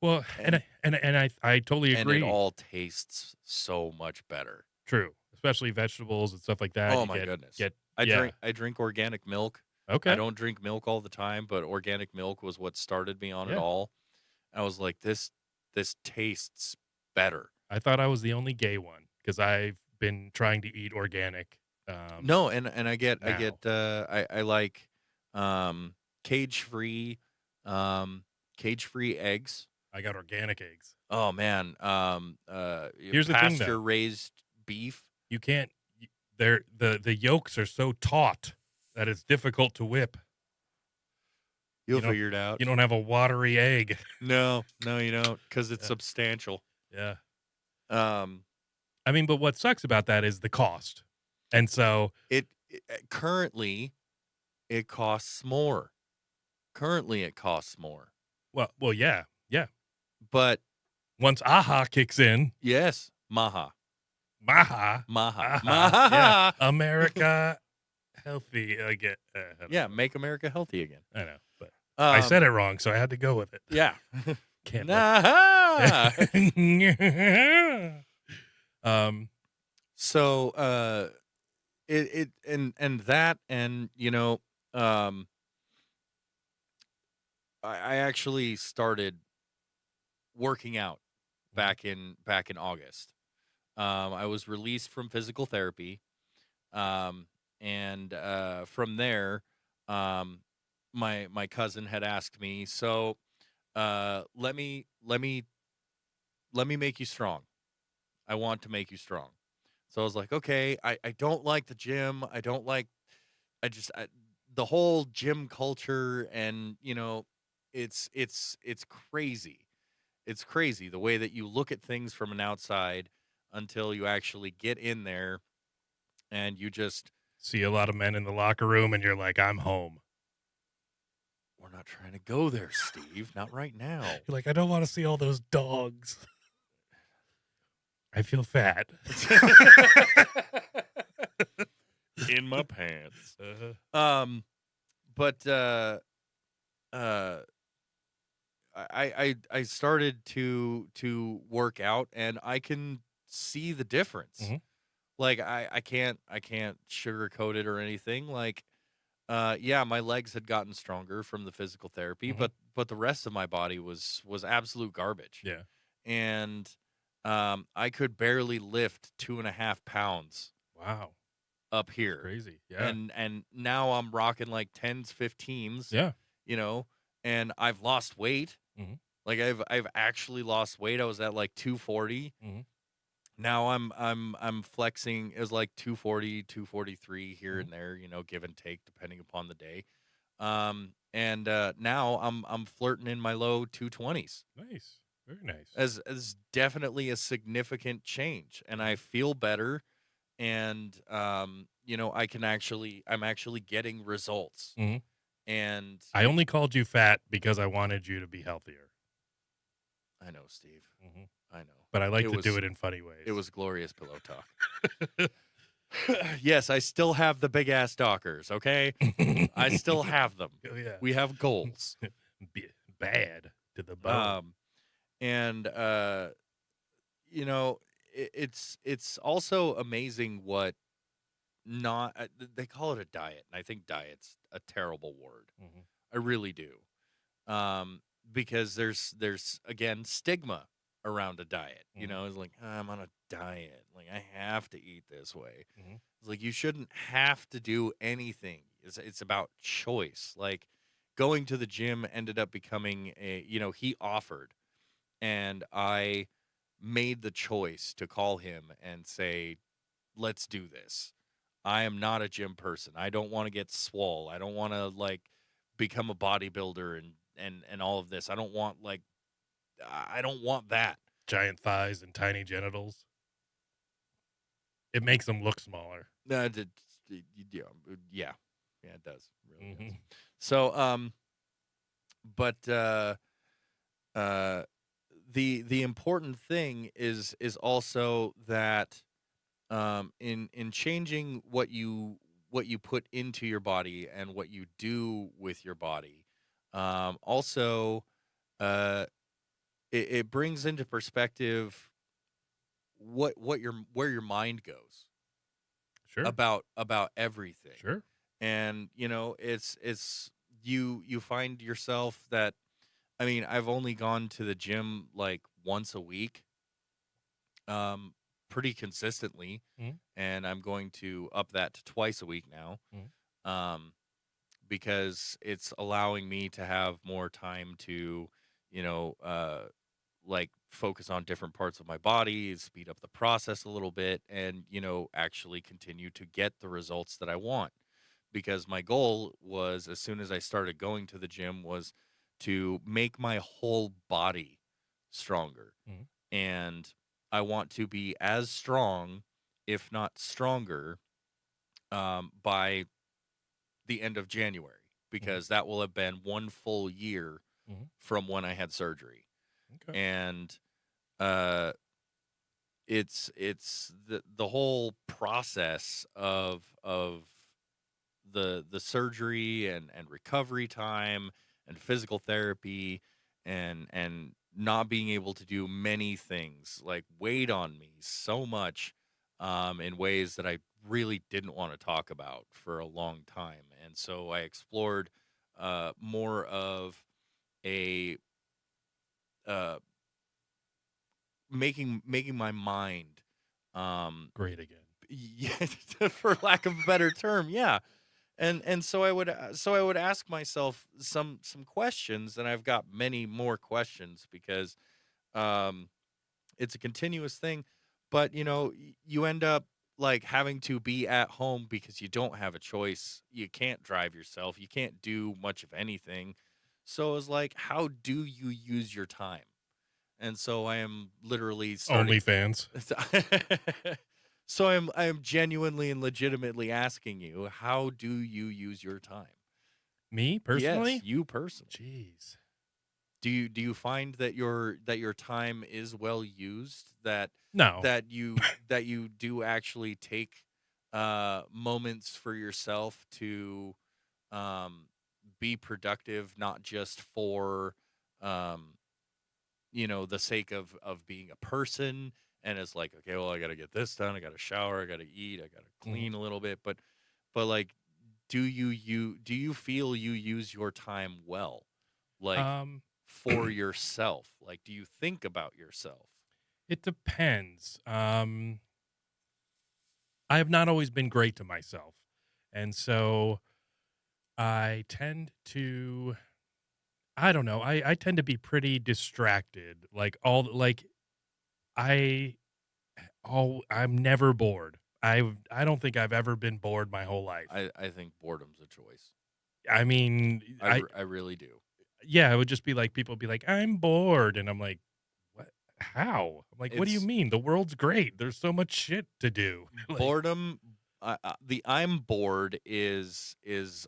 Well, And and I totally and it agree. all tastes so much better. True, especially vegetables and stuff like that. Oh You my goodness. get I yeah. drink I drink organic milk. I Okay. don't drink milk all the time, but organic milk was what started me on it Yeah. all. I was like, this tastes better. I thought I was the only gay one because I've been trying to eat organic. No, and Now I like um cage free cage free eggs. I got organic eggs. Oh man, Here's the thing, pasture though. raised beef. You can't. They're the yolks are so taut that it's difficult to whip. You'll You don't figure it out. you don't have a watery egg. No, no, you don't, because it's Yeah. substantial. Yeah. Um, I mean, but what sucks about that is the cost. And so, currently it costs more. Currently it costs more. well, yeah, yeah. But Once AHA kicks in, yes, maha, Maha, maha, yeah, maha. America healthy again. I don't Yeah, know. make America healthy again. I know, but I said Um, it wrong, so I had to go with it. yeah. Can't let. Nah. um, So, and that, and I actually started working out back in August. I was released from physical therapy, and from there, um, my cousin had asked me, so let me make you strong. I want to make you strong. So I was like, okay, I don't like the gym. I don't like, the whole gym culture, and it's crazy. It's crazy the way that you look at things from an outside until you actually get in there and you just, see a lot of men in the locker room, and you're like, I'm home. we're not trying to go there, Steve. Not right now. You're like, I don't want to see all those dogs. I feel fat. In my pants. Uh-huh. but uh I started to work out, and I can see the difference. Hmm. Like I can't sugarcoat it or anything. Like yeah, my legs had gotten stronger from the physical therapy, Hmm. but the rest of my body was absolute garbage. Yeah. And I could barely lift 2.5 pounds Wow. up That's here. crazy. Yeah. And now I'm rocking like 10s, 15s, Yeah. you know, and I've lost weight. Hmm. Like I've actually lost weight. I was at like 240. Hmm. Now I'm flexing is like 240, 243 here Hmm. and there, give and take depending upon the day. And now I'm flirting in my low 220s. Nice. Very nice. As definitely a significant change, and I Hmm. feel better, and I'm actually getting results. Hmm. And I only called you fat because I wanted you to be healthier. I know, Steve. Hmm. I know. But I like It to do was it in funny it ways. was glorious pillow talk. Yes, I still have the big ass dockers, okay? I still have them. Oh yeah. We have goals. Bad to the bone. Um and you know, it's also amazing what not they call it a diet, and I think diet's a terrible word. Hmm. I really do. Um because there's again stigma around a diet. Hmm. It's like, "Ah, I'm on a diet. Like I have to eat this way." Hmm. It's like you shouldn't have to do anything. It's about choice. Like going to the gym ended up becoming he offered, and I made the choice to call him and say, "Let's do this." I am not a gym person. I don't want to get swole. I don't want to like become a bodybuilder and all of this. I don't want that. Giant thighs and tiny genitals. It makes them look smaller. Uh, d- yeah, yeah, yeah, it does. It really does. Hmm. So, but uh, the important thing is also that in changing what you put into your body and what you do with your body, also uh, it brings into perspective what your where your mind goes Sure. about everything. Sure. And it's you find yourself that, I mean, I've only gone to the gym like once a week, um pretty consistently, Hmm. and I'm going to up that to twice a week now, Hmm. um because it's allowing me to have more time to you know like focus on different parts of my body, speed up the process a little bit, and actually continue to get the results that I want. Because my goal was, as soon as I started going to the gym, was to make my whole body stronger. Hmm. And I want to be as strong, if not stronger, by the end of January, Hmm. because that will have been one full year Hmm. from when I had surgery. Okay. And uh it's the whole process of the surgery and recovery time and physical therapy and not being able to do many things, like, weighed on me so much, in ways that I really didn't want to talk about for a long time. And so I explored more of a uh making my mind, um Great again. yeah, for lack of a better term, yeah. And so I would ask myself some questions, and I've got many more questions, because um it's a continuous thing. But you end up like having to be at home because you don't have a choice. You can't drive yourself, you can't do much of anything. So it's like, how do you use your time? And so I am literally starting. OnlyFans. So I am genuinely and legitimately asking you, how do you use your time? Me Yes, personally? you personally. Jeez. Do you find that your time is well used? That No. that you do actually take moments for yourself to um be productive, not just for um the sake of being a person. And it's like, okay, well, I got to get this done, I got to shower, I got to eat, I got to Mhm. clean a little bit. But like, do you feel you use your time well, like, Um, for yourself? Like, do you think about yourself? it depends. I have not always been great to myself, and so I tend to. I don't know. I tend to be pretty distracted. I I'm never bored. I don't think I've ever been bored my whole life. I think boredom's a choice. I mean, I really do. yeah, it would just be like people would be like, "I'm bored," and I'm like, "What? How?" I'm like, "What do you It's mean? The world's great. There's so much shit to do." Like, boredom. The I'm bored is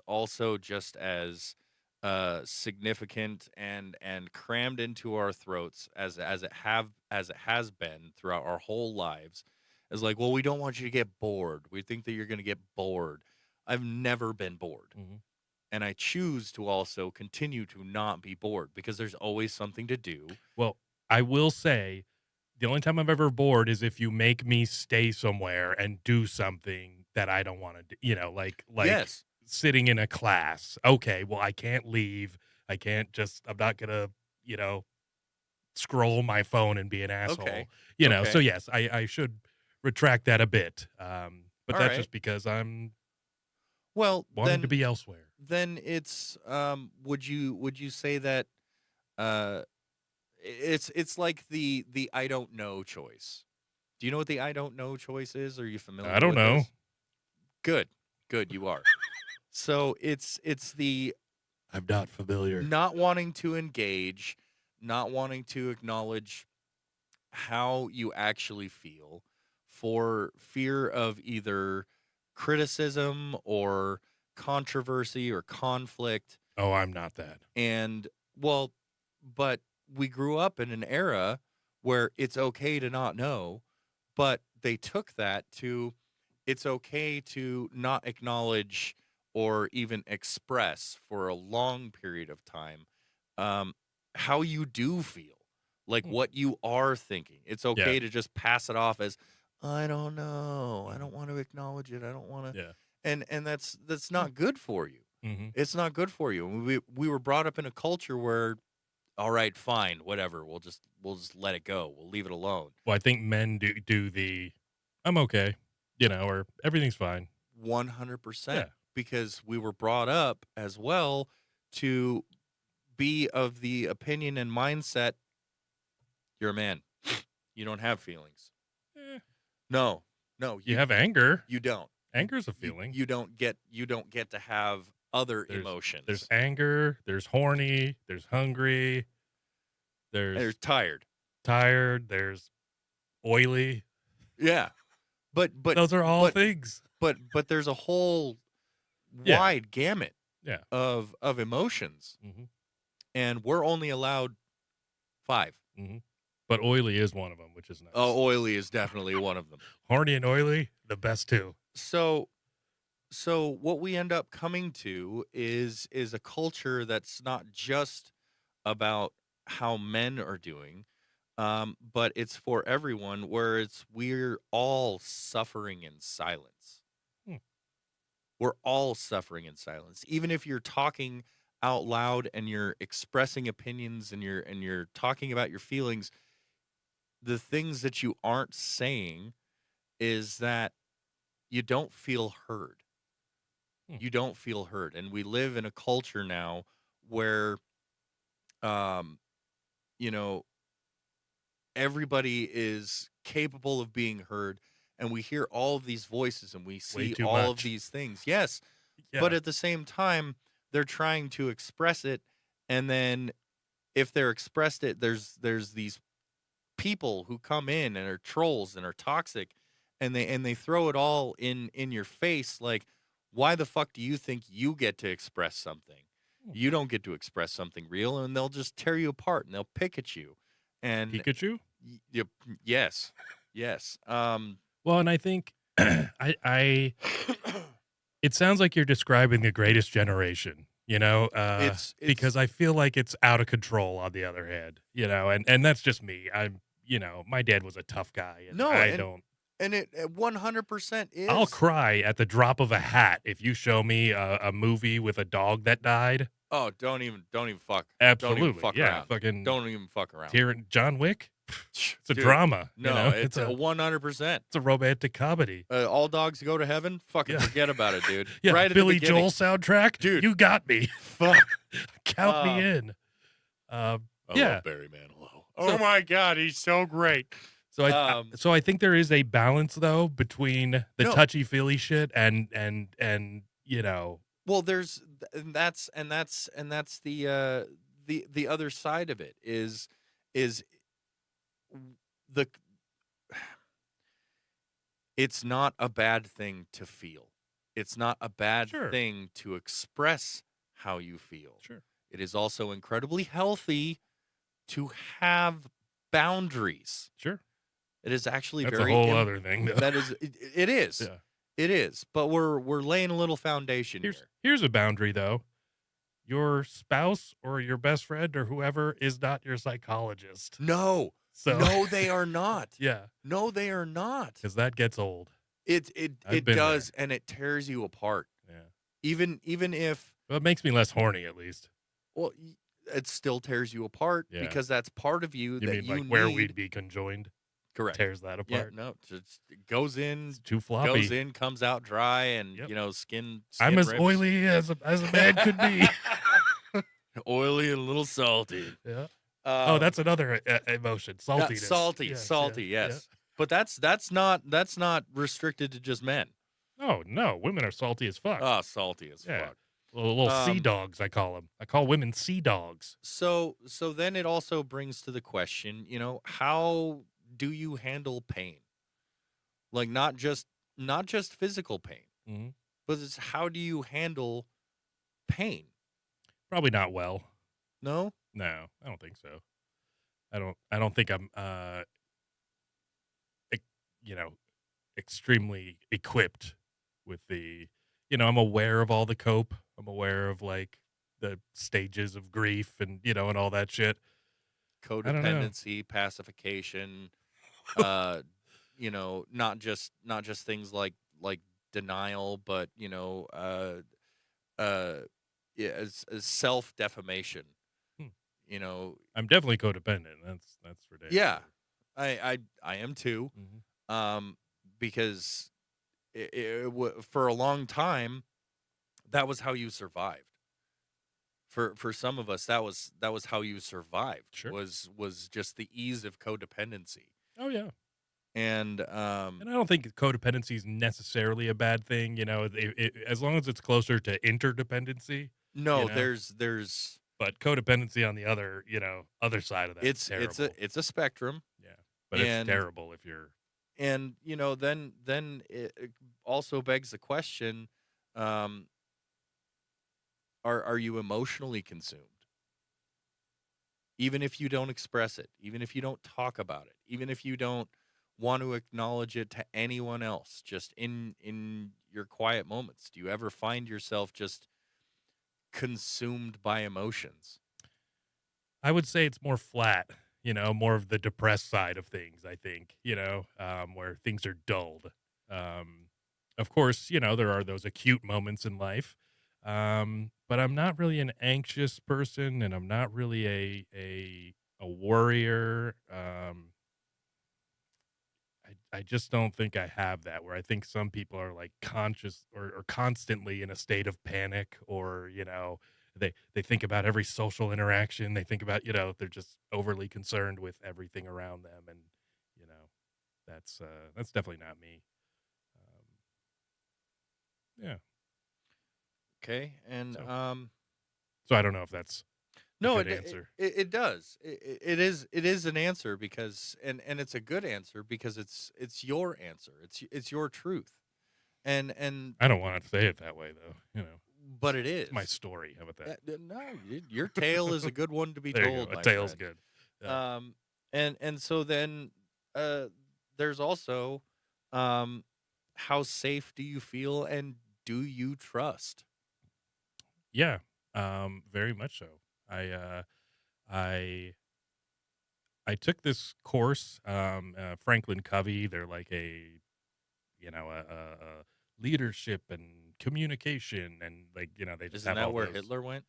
also just as significant and crammed into our throats as it has been throughout our whole lives. Is like, well, we don't want you to get bored. We think that you're going to get bored. I've never been bored, mhm. and I choose to also continue to not be bored because there's always something to do. Well, I will say the only time I'm ever bored is if you make me stay somewhere and do something that I don't want to do, like Yes. sitting in a class. Okay, well, I can't leave. I can't just, I'm not going to, you know, scroll my phone and be an Okay. asshole, So Okay. yes, I should retract that a bit. But All that's right. just because I'm Well, wanting to be elsewhere. then it's would you say that uh it's like the I don't know choice. Do you know what the I don't know choice is? Are you I familiar don't with know. this? Good. Good, you are. So it's the I'm not familiar. not wanting to engage, not wanting to acknowledge how you actually feel for fear of either criticism or controversy or conflict. Oh, I'm not that. And well, but we grew up in an era where it's okay to not know, but they took that to it's okay to not acknowledge or even express for a long period of time um, how you do feel, like Hmm. what you are thinking. It's Yeah. okay to just pass it off as I don't know, I Mhm. don't want to acknowledge it, I don't want to, Yeah. and that's Yeah. not good for you. Hmm. It's not good for you. We were brought up in a culture where, all right, fine, whatever. We'll just let it go. We'll leave it alone. Well, I think men do the I'm okay, or everything's fine. Yeah. 100%, because we were brought up as well to be of the opinion and mindset, you're a man. You don't have feelings. Eh, No. No, you you have anger. you don't. Anger's a You feeling. you don't get to have other There's emotions. anger, there's horny, there's hungry, They're there's tired. tired, there's oily. Yeah. But but Those are all but things. but there's a whole Yeah. wide gamut Yeah. of emotions, Mhm. and we're only allowed 5. Mhm. But oily is one of them, which is nice. Oily is definitely one of them. Horny and oily, the best two. So what we end up coming to is a culture that's not just about how men are doing, but it's for everyone, where it's we're all suffering in silence. Hmm. We're all suffering in silence. Even if you're talking out loud and you're expressing opinions and you're talking about your feelings, the things that you aren't saying is that you don't feel heard. Hmm. You don't feel heard. And we live in a culture now where um, you know, everybody is capable of being heard, and we hear all of these voices and we Way see too all of much. these things. Yes, but Yeah. at the same time, they're trying to express it, and then if they're expressed it, there's these people who come in and are trolls and are toxic, and they throw it all in your face, like, why the fuck do you think you get to express something? Hmm. You don't get to express something real, and they'll just tear you apart and they'll pick at you. And Pikachu? yes, yes. Well, and I think I it sounds like you're describing the greatest generation, It's because I feel like it's out of control on the other hand, and that's just me. My dad was a tough guy, and no, I don't. and it 100% I'll is. cry at the drop of a hat if you show me a movie with a dog that died. Oh, don't even fuck Absolutely, yeah, around. fucking Don't even fuck around. John Wick. It's a Dude, drama, no, It's it's a a 100%. it's a romantic comedy. All dogs go to heaven. Fucking Yeah, forget about it, dude. yeah. Right at the Billy beginning, Joel soundtrack, dude. you got me. Fuck. Count me in. Um, I yeah. love Barry Manilow. So- Oh my god, he's so great. So I think there is a balance though between the No. touchy feely shit and Well, there's and that's the other side of it is the it's not a bad thing to feel. It's not a bad Sure. thing to express how you feel. Sure. It is also incredibly healthy to have boundaries. Sure. It is actually That's very a whole other thing though. That is it is. Yeah. It is. But we're laying a little foundation here. Here's a boundary though. Your spouse or your best friend or whoever is not your psychologist. No. So No, they are not. yeah, No, they are not. because that gets old. It I've been does, and it tears you apart. Yeah. Even if Well, it makes me less horny at least. well, it still tears you apart Yeah. because that's part of you You that mean you like need. where we'd be conjoined? Correct. Tears that Yeah, apart. no, just goes in, It's too floppy. comes out dry, and Yep. skin. I'm as rips. oily as a man could be. Oily and a little salty. Yeah. Oh, that's another emotion. Saltiness. Salty. Yes. But that's not restricted to just men. Oh no, women are salty as fuck. Oh, salty as Yeah. fuck. Little sea dogs, I call them. I call women sea dogs. So then it also brings to the question, how do you handle pain? Like not just physical pain, Mhm. but it's how do you handle pain? Probably not well. No? No, I don't think so. I don't think I'm extremely equipped with I'm aware of all the cope. I'm aware of like the stages of grief and and all that shit. I don't know. Codependency, pacification, not just things like denial, but yeah, as self-defamation. Hmm. I'm definitely codependent. That's for damn Yeah, sure. I am too. Mhm. Because for a long time, that was how you survived. For some of us, that was how you survived. Sure. Was just the ease of codependency. Oh yeah. And I don't think codependency is necessarily a bad thing. As long as it's closer to interdependency. no, you know? there's But codependency on the other side of that. it's terrible. it's a spectrum. Yeah, but it's terrible if you're. And then it also begs the question, are you emotionally consumed? Even if you don't express it, even if you don't talk about it, even if you don't want to acknowledge it to anyone else, just in your quiet moments, do you ever find yourself just consumed by emotions? I would say it's more flat. More of the depressed side of things. I think where things are dulled. Of course, there are those acute moments in life. But I'm not really an anxious person, and I'm not really a worrier. I just don't think I have that, where I think some people are like conscious or constantly in a state of panic, or they think about every social interaction. They think about they're just overly concerned with everything around them, and you know that's definitely not me. Yeah. Okay, and So I don't know if that's no, a good answer. it does. It is an answer because and it's a good answer because it's your answer. It's your truth. And I don't want to say it that way though. but it is It's my story. How about that? No, your tale is a good one to be There you told. go. A My tale's friend. good. Yeah. And so then there's also how safe do you feel and do you trust? Yeah. Very much so. I uh, I I took this course, Franklin Covey. They're like a leadership and communication, and like they just Isn't have that all where those. Hitler went?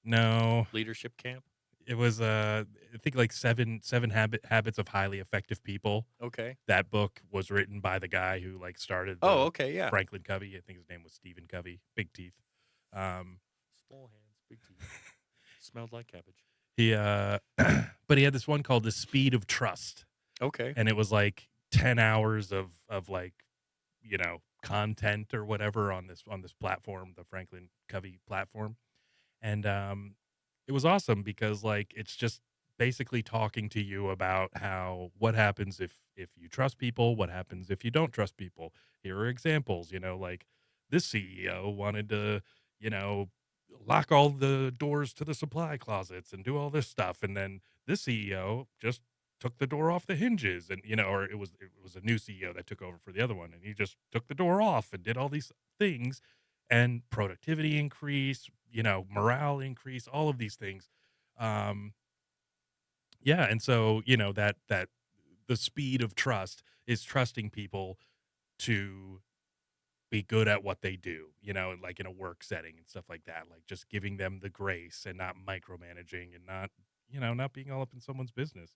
No, Leadership camp? it was I think like seven habits of highly effective people. Okay. That book was written by the guy who like started Oh, the okay, yeah. Franklin Covey. I think his name was Stephen Covey. Big teeth. Um, Small hands, big teeth. Smelled like cabbage. he but he had this one called The Speed of Trust, Okay. and it was like 10 hours of like content or whatever on this platform, the Franklin Covey platform. And it was awesome because like it's just basically talking to you about how what happens if you trust people, what happens if you don't trust people. Here are examples, like this CEO wanted to, you know, lock all the doors to the supply closets and do all this stuff, and then this CEO just took the door off the hinges, and or it was a new CEO that took over for the other one, and he just took the door off and did all these things, and productivity increase, morale increase, all of these things. Um, yeah, and so that the speed of trust is trusting people to be good at what they do, like in a work setting and stuff like that, like just giving them the grace and not micromanaging and not, not being all up in someone's business.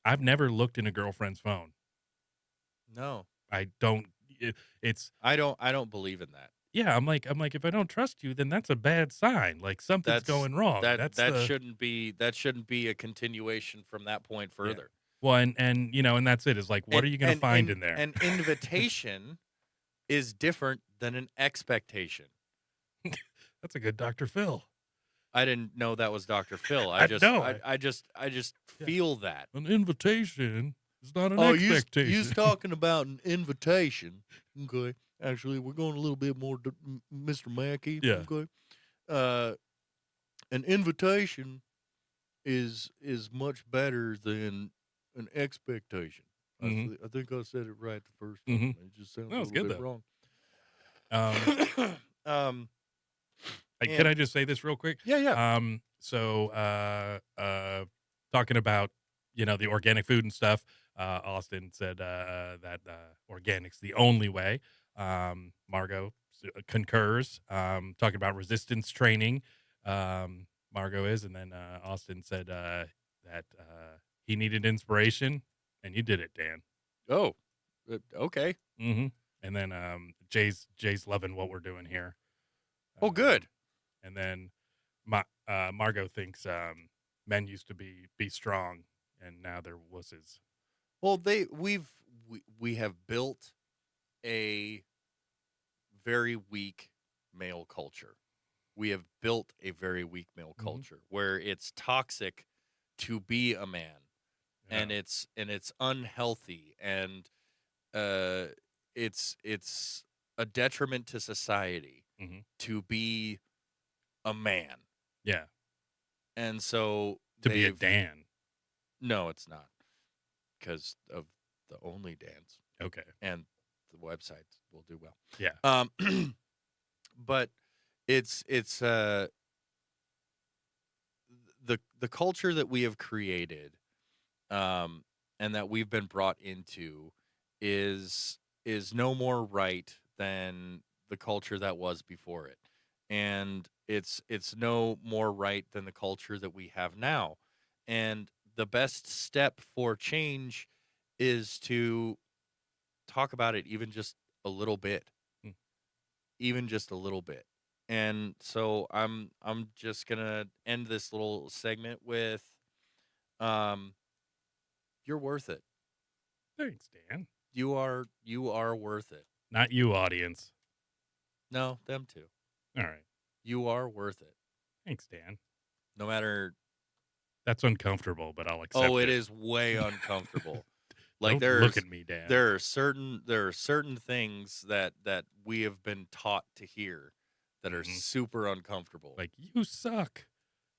I've never looked in a girlfriend's phone. No. I don't. It's I don't believe in that. yeah. I'm like, if I don't trust you, then that's a bad sign. Like something's That's going wrong. that That's that the shouldn't be that shouldn't be a continuation from that point yeah. further. Well, and that's it. Is like, what And are you going to and find and in there? an invitation is different than an expectation. That's a good Dr. Phil. I didn't know that was Dr. Phil. I I just know. I just Yeah. feel that. An invitation is not an Oh, you's expectation. talking about an invitation. Okay. Actually, we're going a little bit more to Mr. Mackey. Yeah. Okay. Uh, an invitation is much better than an expectation. Hmm. I think I said it right the first Hmm. time. It just sounds That a was little good bit though. wrong. Um, um, can and I just say this real quick? yeah, yeah. So talking about the organic food and stuff. Austin said that organic's the only way. Margot concurs. Talking about resistance training. Margot is, and then Austin said that he needed inspiration, and you did it, Dan. Oh, okay. Mm-hmm. And then Jay's loving what we're doing here. Oh, good. And then Margot thinks men used to be strong, and now they're wusses. Well, we have built a very weak male culture. We have built a very weak male Mm-hmm. culture where it's toxic to be a man, and Yeah. it's unhealthy, and uh it's a detriment to society Mm-hmm. to be a man. Yeah. And so To be a they've Dan. no, it's not, because of the only dance, Okay. and the website will do well. Yeah. But it's the culture that we have created, and that we've been brought into is no more right than the culture that was before it, and it's no more right than the culture that we have now. And the best step for change is to talk about it, even just a little bit, Mm. even just a little bit. And so I'm just gonna end this little segment with, um, you're worth it. Thanks, Dan. You are worth it. Not you, audience. No, them too. All right. You are worth it. Thanks, Dan. No matter. That's uncomfortable, but I'll Oh, accept it it. is way uncomfortable. Like Don't look at me, Dan. there are certain things that we have been taught to hear that are Mhm. super uncomfortable. Like, you suck.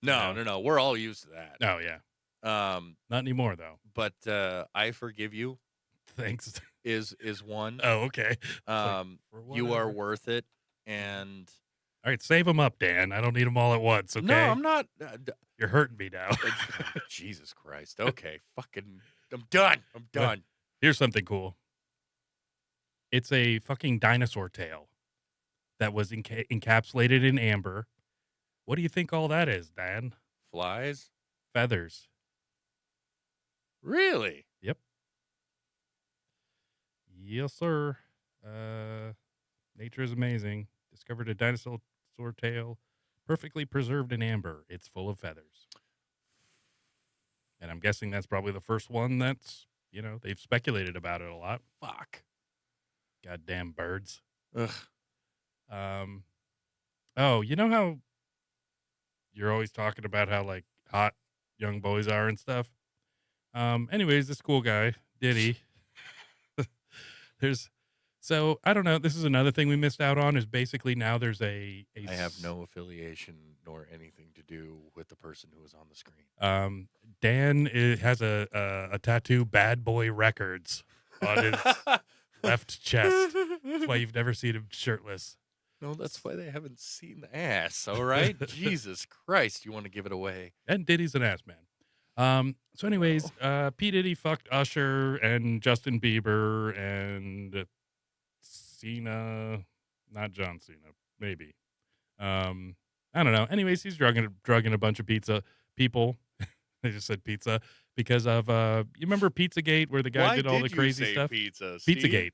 No. We're all used to that. Oh, yeah. Um, Not anymore, though. but I forgive you Thanks. is one. Oh, okay. Um, For you are whatever. worth it, and All right, save them up, Dan. I don't need them all at once, No, okay? I'm not. You're hurting me now. Jesus Christ. Okay, fucking. I'm done. I'm done. Here's something cool. It's a fucking dinosaur tail that was encapsulated in amber. What do you think all that is, Dan? Flies? Feathers. Really? Yep. Yes, sir. Nature is amazing. Discovered a dinosaur tail, perfectly preserved in amber. It's full of feathers. And I'm guessing that's probably the first one that's, they've speculated about it a lot. Fuck. Goddamn birds. Ugh. Oh, you know how you're always talking about how, like, hot young boys are and stuff? Anyways, this cool guy, Diddy. So I don't know. This is another thing we missed out on is basically now there's I have no affiliation nor anything to do with the person who was on the screen. Dan has a tattoo, Bad Boy Records, on his left chest. That's why you've never seen him shirtless. No, that's why they haven't seen the ass. All right, Jesus Christ, you want to give it away? And Diddy's an ass man. So anyways, P. Diddy fucked Usher and Justin Bieber and Cena, not John Cena, maybe. I don't know. Anyways, he's drugging a bunch of people. I just said pizza because of you remember Pizzagate where the guy did all the crazy stuff? Pizzagate.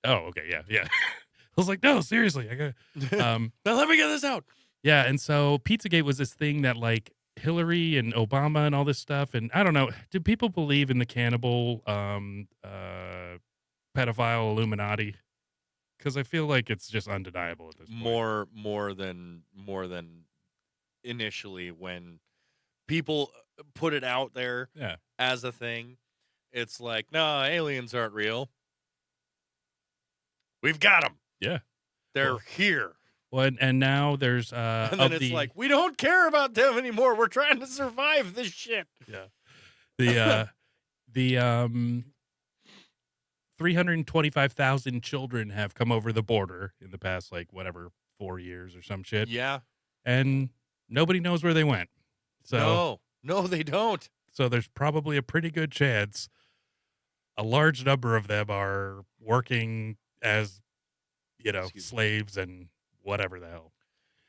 Oh, okay, yeah. I was like, no, seriously, I got. Now let me get this out. Yeah, and so Pizzagate was this thing that like Hillary and Obama and all this stuff, and I don't know. Do people believe in the cannibal, pedophile Illuminati? Because I feel like it's just undeniable at this point. More than initially when people put it out there as a thing. It's like, no, aliens aren't real. We've got them. Yeah. They're here. Well, and now there's and then it's like, we don't care about them anymore. We're trying to survive this shit. Yeah. The 325,000 children have come over the border in the past, 4 years or some shit. Yeah. And nobody knows where they went. So No, they don't. So there's probably a pretty good chance a large number of them are working as, slaves and whatever the hell.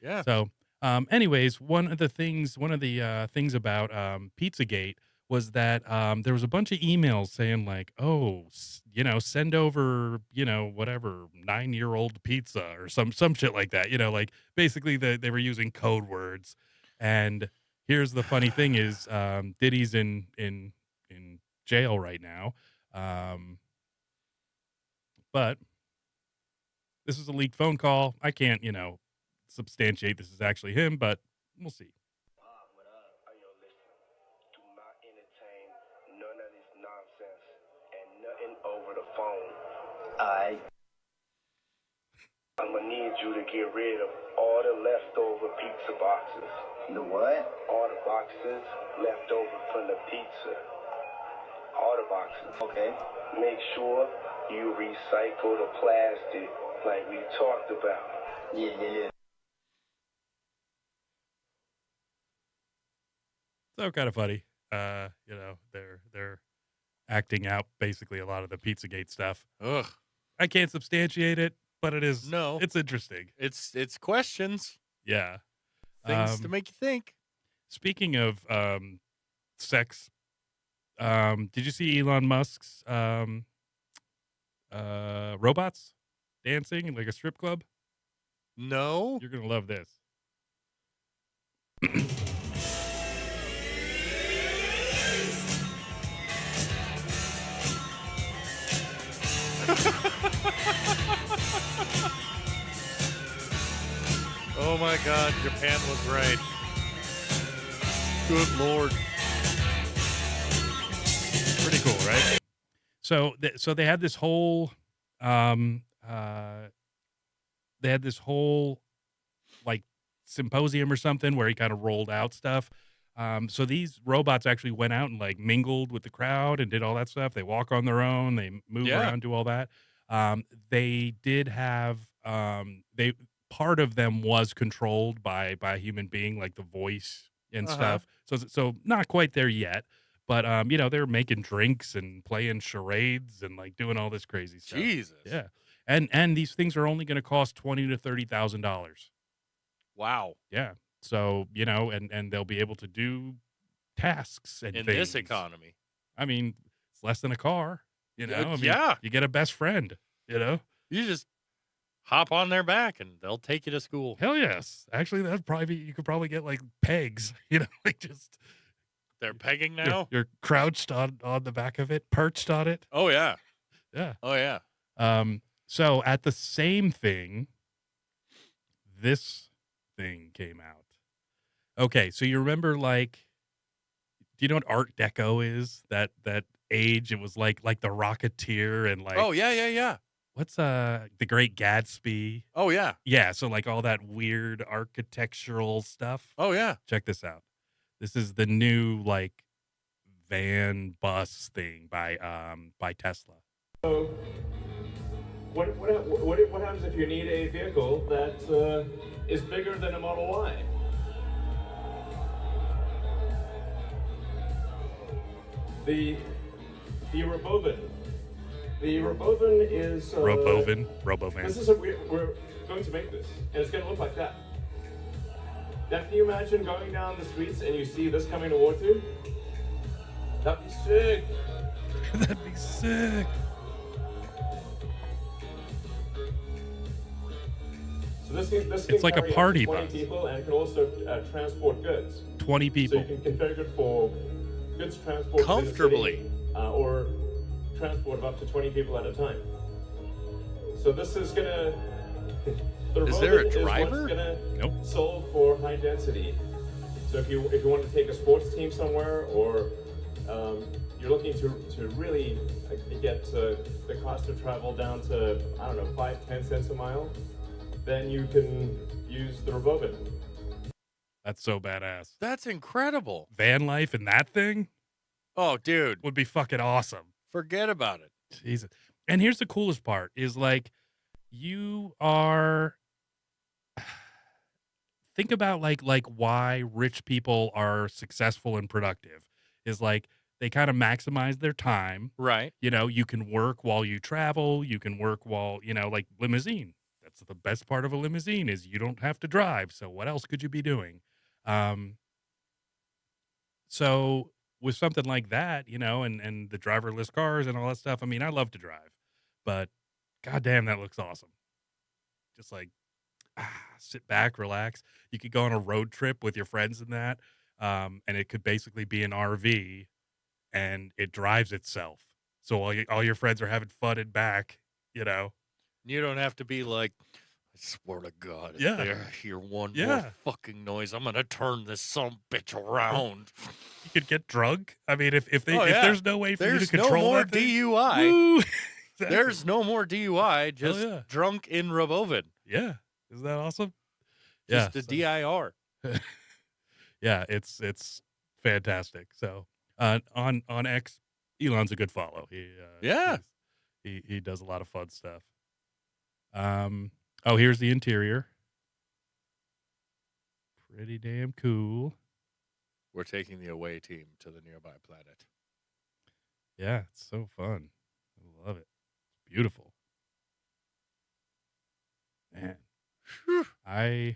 Yeah. So, anyways, one of the things about Pizzagate was that there was a bunch of emails saying like, oh, send over, whatever 9-year-old pizza or some shit like that. Like basically they were using code words. And here's the funny thing is, Diddy's in jail right now. But this is a leaked phone call. I can't, substantiate this is actually him, but we'll see. What up? Yo, listen. Do not entertain none of this nonsense and nothing over the phone. I'm gonna need you to get rid of all the leftover pizza boxes. The what? All the boxes left over from the pizza. All the boxes. Okay. Make sure you recycle the plastic like we talked about. Yeah. So kind of funny. They're acting out basically a lot of the Pizzagate stuff. Ugh. I can't substantiate it, but it is. No, it's interesting. It's questions. Yeah. Things to make you think. Speaking of sex, did you see Elon Musk's robots dancing in like a strip club? No. You're gonna love this. Oh my God, Japan was right. Good Lord. Pretty cool, right? So they had this whole like symposium or something where he kind of rolled out stuff. So these robots actually went out and like mingled with the crowd and did all that stuff. They walk on their own, they move around, do all that. They did have part of them was controlled by a human being, like the voice and stuff. So not quite there yet, but they're making drinks and playing charades and like doing all this crazy stuff. Jesus. Yeah. And these things are only going to cost $20,000 to $30,000. Wow. Yeah. So, and they'll be able to do tasks and In things. this economy. I mean, it's less than a car, yeah. You get a best friend, You just hop on their back and they'll take you to school. Hell yes. Actually, you could probably get like pegs, like just. They're pegging now? You're crouched on the back of it, perched on it. Oh, yeah. Yeah. Oh, yeah. So at the same thing, this thing came out. Okay, so you remember do you know what Art Deco is? That age, it was like the Rocketeer and like. Oh, yeah. What's The Great Gatsby? Oh, yeah. Yeah, so like all that weird architectural stuff. Oh, yeah. Check this out. This is the new like van bus thing by Tesla. So, what happens if you need a vehicle that is bigger than a Model Y? The Robovan. The Robovan is Robovan. This is we're going to make this, and it's going to look like that. Now, can you imagine going down the streets and you see this coming towards you? That'd be sick. That'd be sick. So this can It's like a carry party 20 bus. people, and it can also transport goods. 20 people. So you can configure it for goods transport Comfortably. within the city, or transport of up to 20 people at a time. So this is gonna. Is there a driver? Is what's gonna Nope. solve for high density. So if you want to take a sports team somewhere, or you're looking to really get the cost of travel down to 5-10 cents a mile, then you can use the Robovan. That's so badass. That's incredible. Van life and that thing Oh, dude. would be fucking awesome. Forget about it. Jesus. And here's the coolest part is like you are think about like why rich people are successful and productive is like they kind of maximize their time. Right. You can work while you travel, you can work while, like limousine. That's the best part of a limousine is you don't have to drive. So what else could you be doing? So with something like that, and the driverless cars and all that stuff, I mean, I love to drive, but goddamn, that looks awesome. Just like, sit back, relax. You could go on a road trip with your friends and that, and it could basically be an RV, and it drives itself. So all your friends are having fun and back, You don't have to be like, I swear to God, if they hear one more fucking noise, I'm going to turn this son bitch around. You could get drunk. I mean, if there's no way for you to control no more that thing, DUI. woo! Exactly. There's no more DUI, just drunk in Robovan. Yeah. Isn't that awesome? Just a DIR. Yeah, it's fantastic. So on X, Elon's a good follow. He does a lot of fun stuff. Here's the interior. Pretty damn cool. We're taking the away team to the nearby planet. Yeah, it's so fun. I love it. It's beautiful. Man. I'm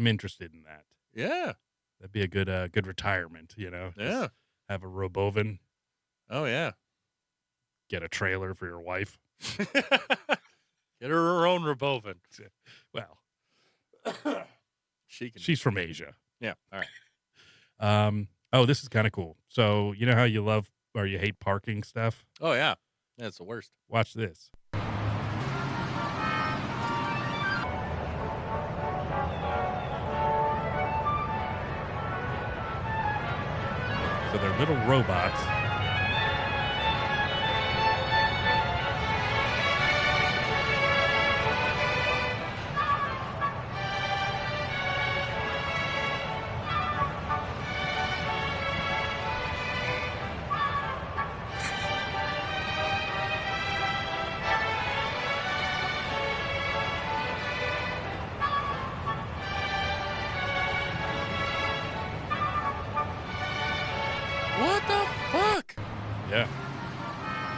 interested in that. Yeah. That'd be a good retirement, Yeah. Just have a Robovan. Oh, yeah. Get a trailer for your wife. Get her own Robovan. Well, she's from Asia. Yeah. All right. This is kind of cool. So you know how you love or you hate parking stuff? Oh, yeah. That's the worst. Watch this. So they're little robots.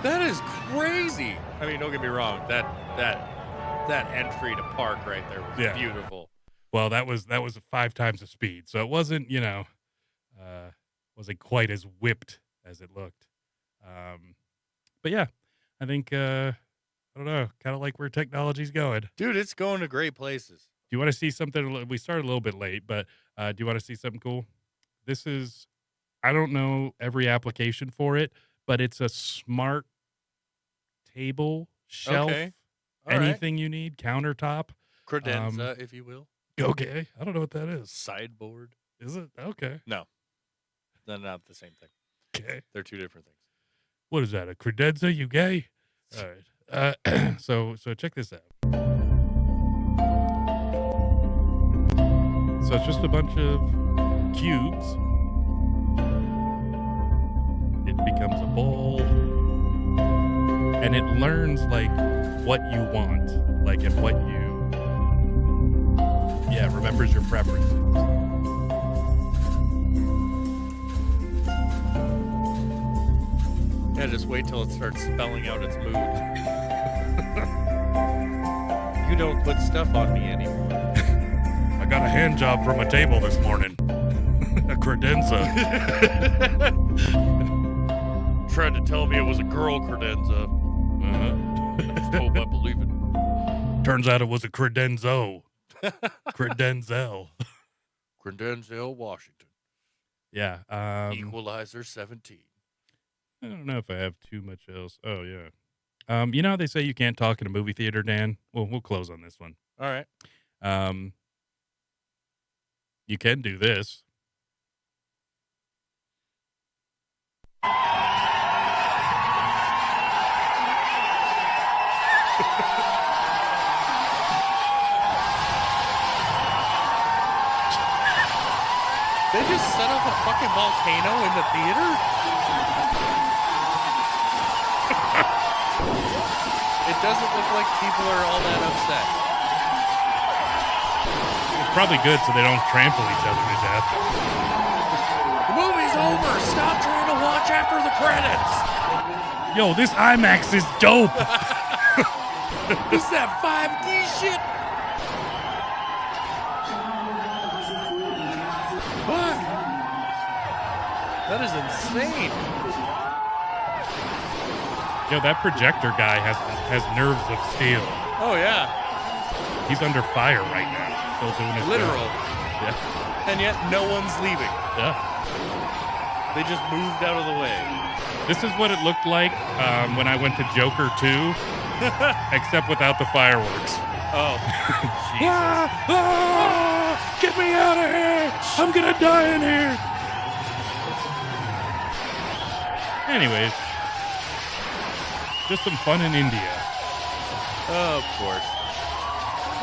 That is crazy. I mean, don't get me wrong. That entry to park right there was beautiful. Well, that was 5 times the speed, so it wasn't wasn't quite as whipped as it looked. But yeah, I think I don't know, kind of like where technology's going. Dude, it's going to great places. Do you want to see something? We started a little bit late, but do you want to see something cool? This is, I don't know every application for it, but it's a smart table, shelf, Okay. All anything you need, countertop. Credenza, if you will. Okay. I don't know what that is. Sideboard. Is it? Okay. No. They're not the same thing. Okay. They're two different things. What is that? A credenza? You gay? All right. So check this out. So it's just a bunch of cubes. It becomes a bowl. And it learns like what you want. Like and what you remembers your preferences. Yeah, just wait till it starts spelling out its mood. You don't put stuff on me anymore. I got a hand job from a table this morning. A credenza. Tried to tell me it was a girl credenza. Just hope I believe it. Turns out it was a credenzo. Credenzel. Credenzel, Washington. Yeah. Equalizer 17. I don't know if I have too much else. Oh, yeah. You know how they say you can't talk in a movie theater, Dan? Well, we'll close on this one. All right. You can do this. They just set off a fucking volcano in the theater? It doesn't look like people are all that upset. It's probably good so they don't trample each other to death. The movie's over! Stop trying to watch after the credits! Yo, this IMAX is dope! This is that 5D shit! Fuck! That is insane! Yo, that projector guy has nerves of steel. Oh, yeah. He's under fire right now. Still doing his Literal. job. Yeah. And yet no one's leaving. Yeah. They just moved out of the way. This is what it looked like when I went to Joker 2, except without the fireworks. Oh. Get me out of here! I'm gonna die in here! Anyways, just some fun in India. Of course.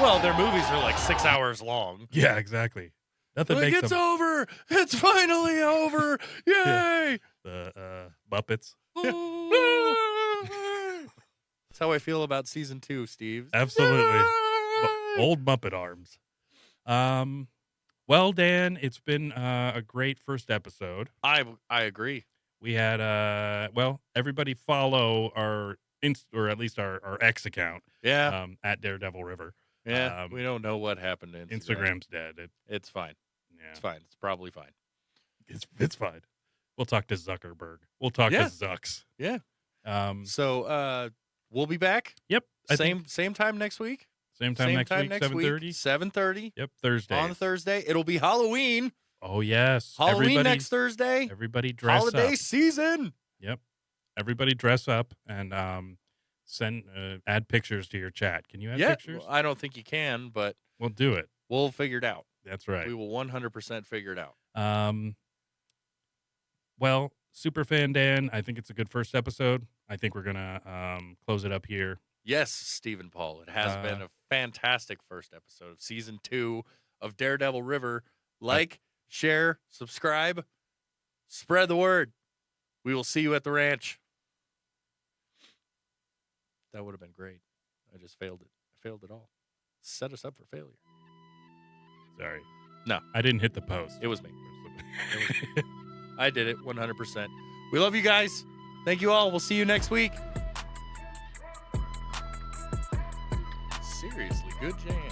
Well, their movies are like 6 hours long. Yeah, exactly. Nothing Like, makes it's them... over! It's finally over! Yay! The Muppets. That's how I feel about season 2, Steve. Absolutely. Old Muppet arms. Well, Dan, it's been a great first episode. I agree. We had everybody follow our or at least our X account. Yeah. At Daredevil River. Yeah. We don't know what happened to Instagram. Instagram's dead. It's fine. Yeah. It's fine. It's probably fine. It's fine. We'll talk to Zuckerberg. We'll talk to Zucks. Yeah. So we'll be back. Yep. Same time next week. Same time next week. 7:30. 7:30. Yep. Thursday. On Thursday. It'll be Halloween. Oh yes. Halloween next Thursday. Everybody dress Holiday up. season. Yep. Everybody dress up and send add pictures to your chat. Can you add pictures? Well, I don't think you can, but We'll do it. we'll figure it out. That's right. We will 100% figure it out. Well, Superfan Dan, I think it's a good first episode. I think we're gonna close it up here. Yes, Stephen Paul. It has been a fantastic first episode of season 2 of Daredevil River. Like, share, subscribe, spread the word. We will see you at the ranch. That would have been great. I just failed it. I failed it all. Set us up for failure. Sorry. No. I didn't hit the post. It was me. I did it 100%. We love you guys. Thank you all. We'll see you next week. good jam.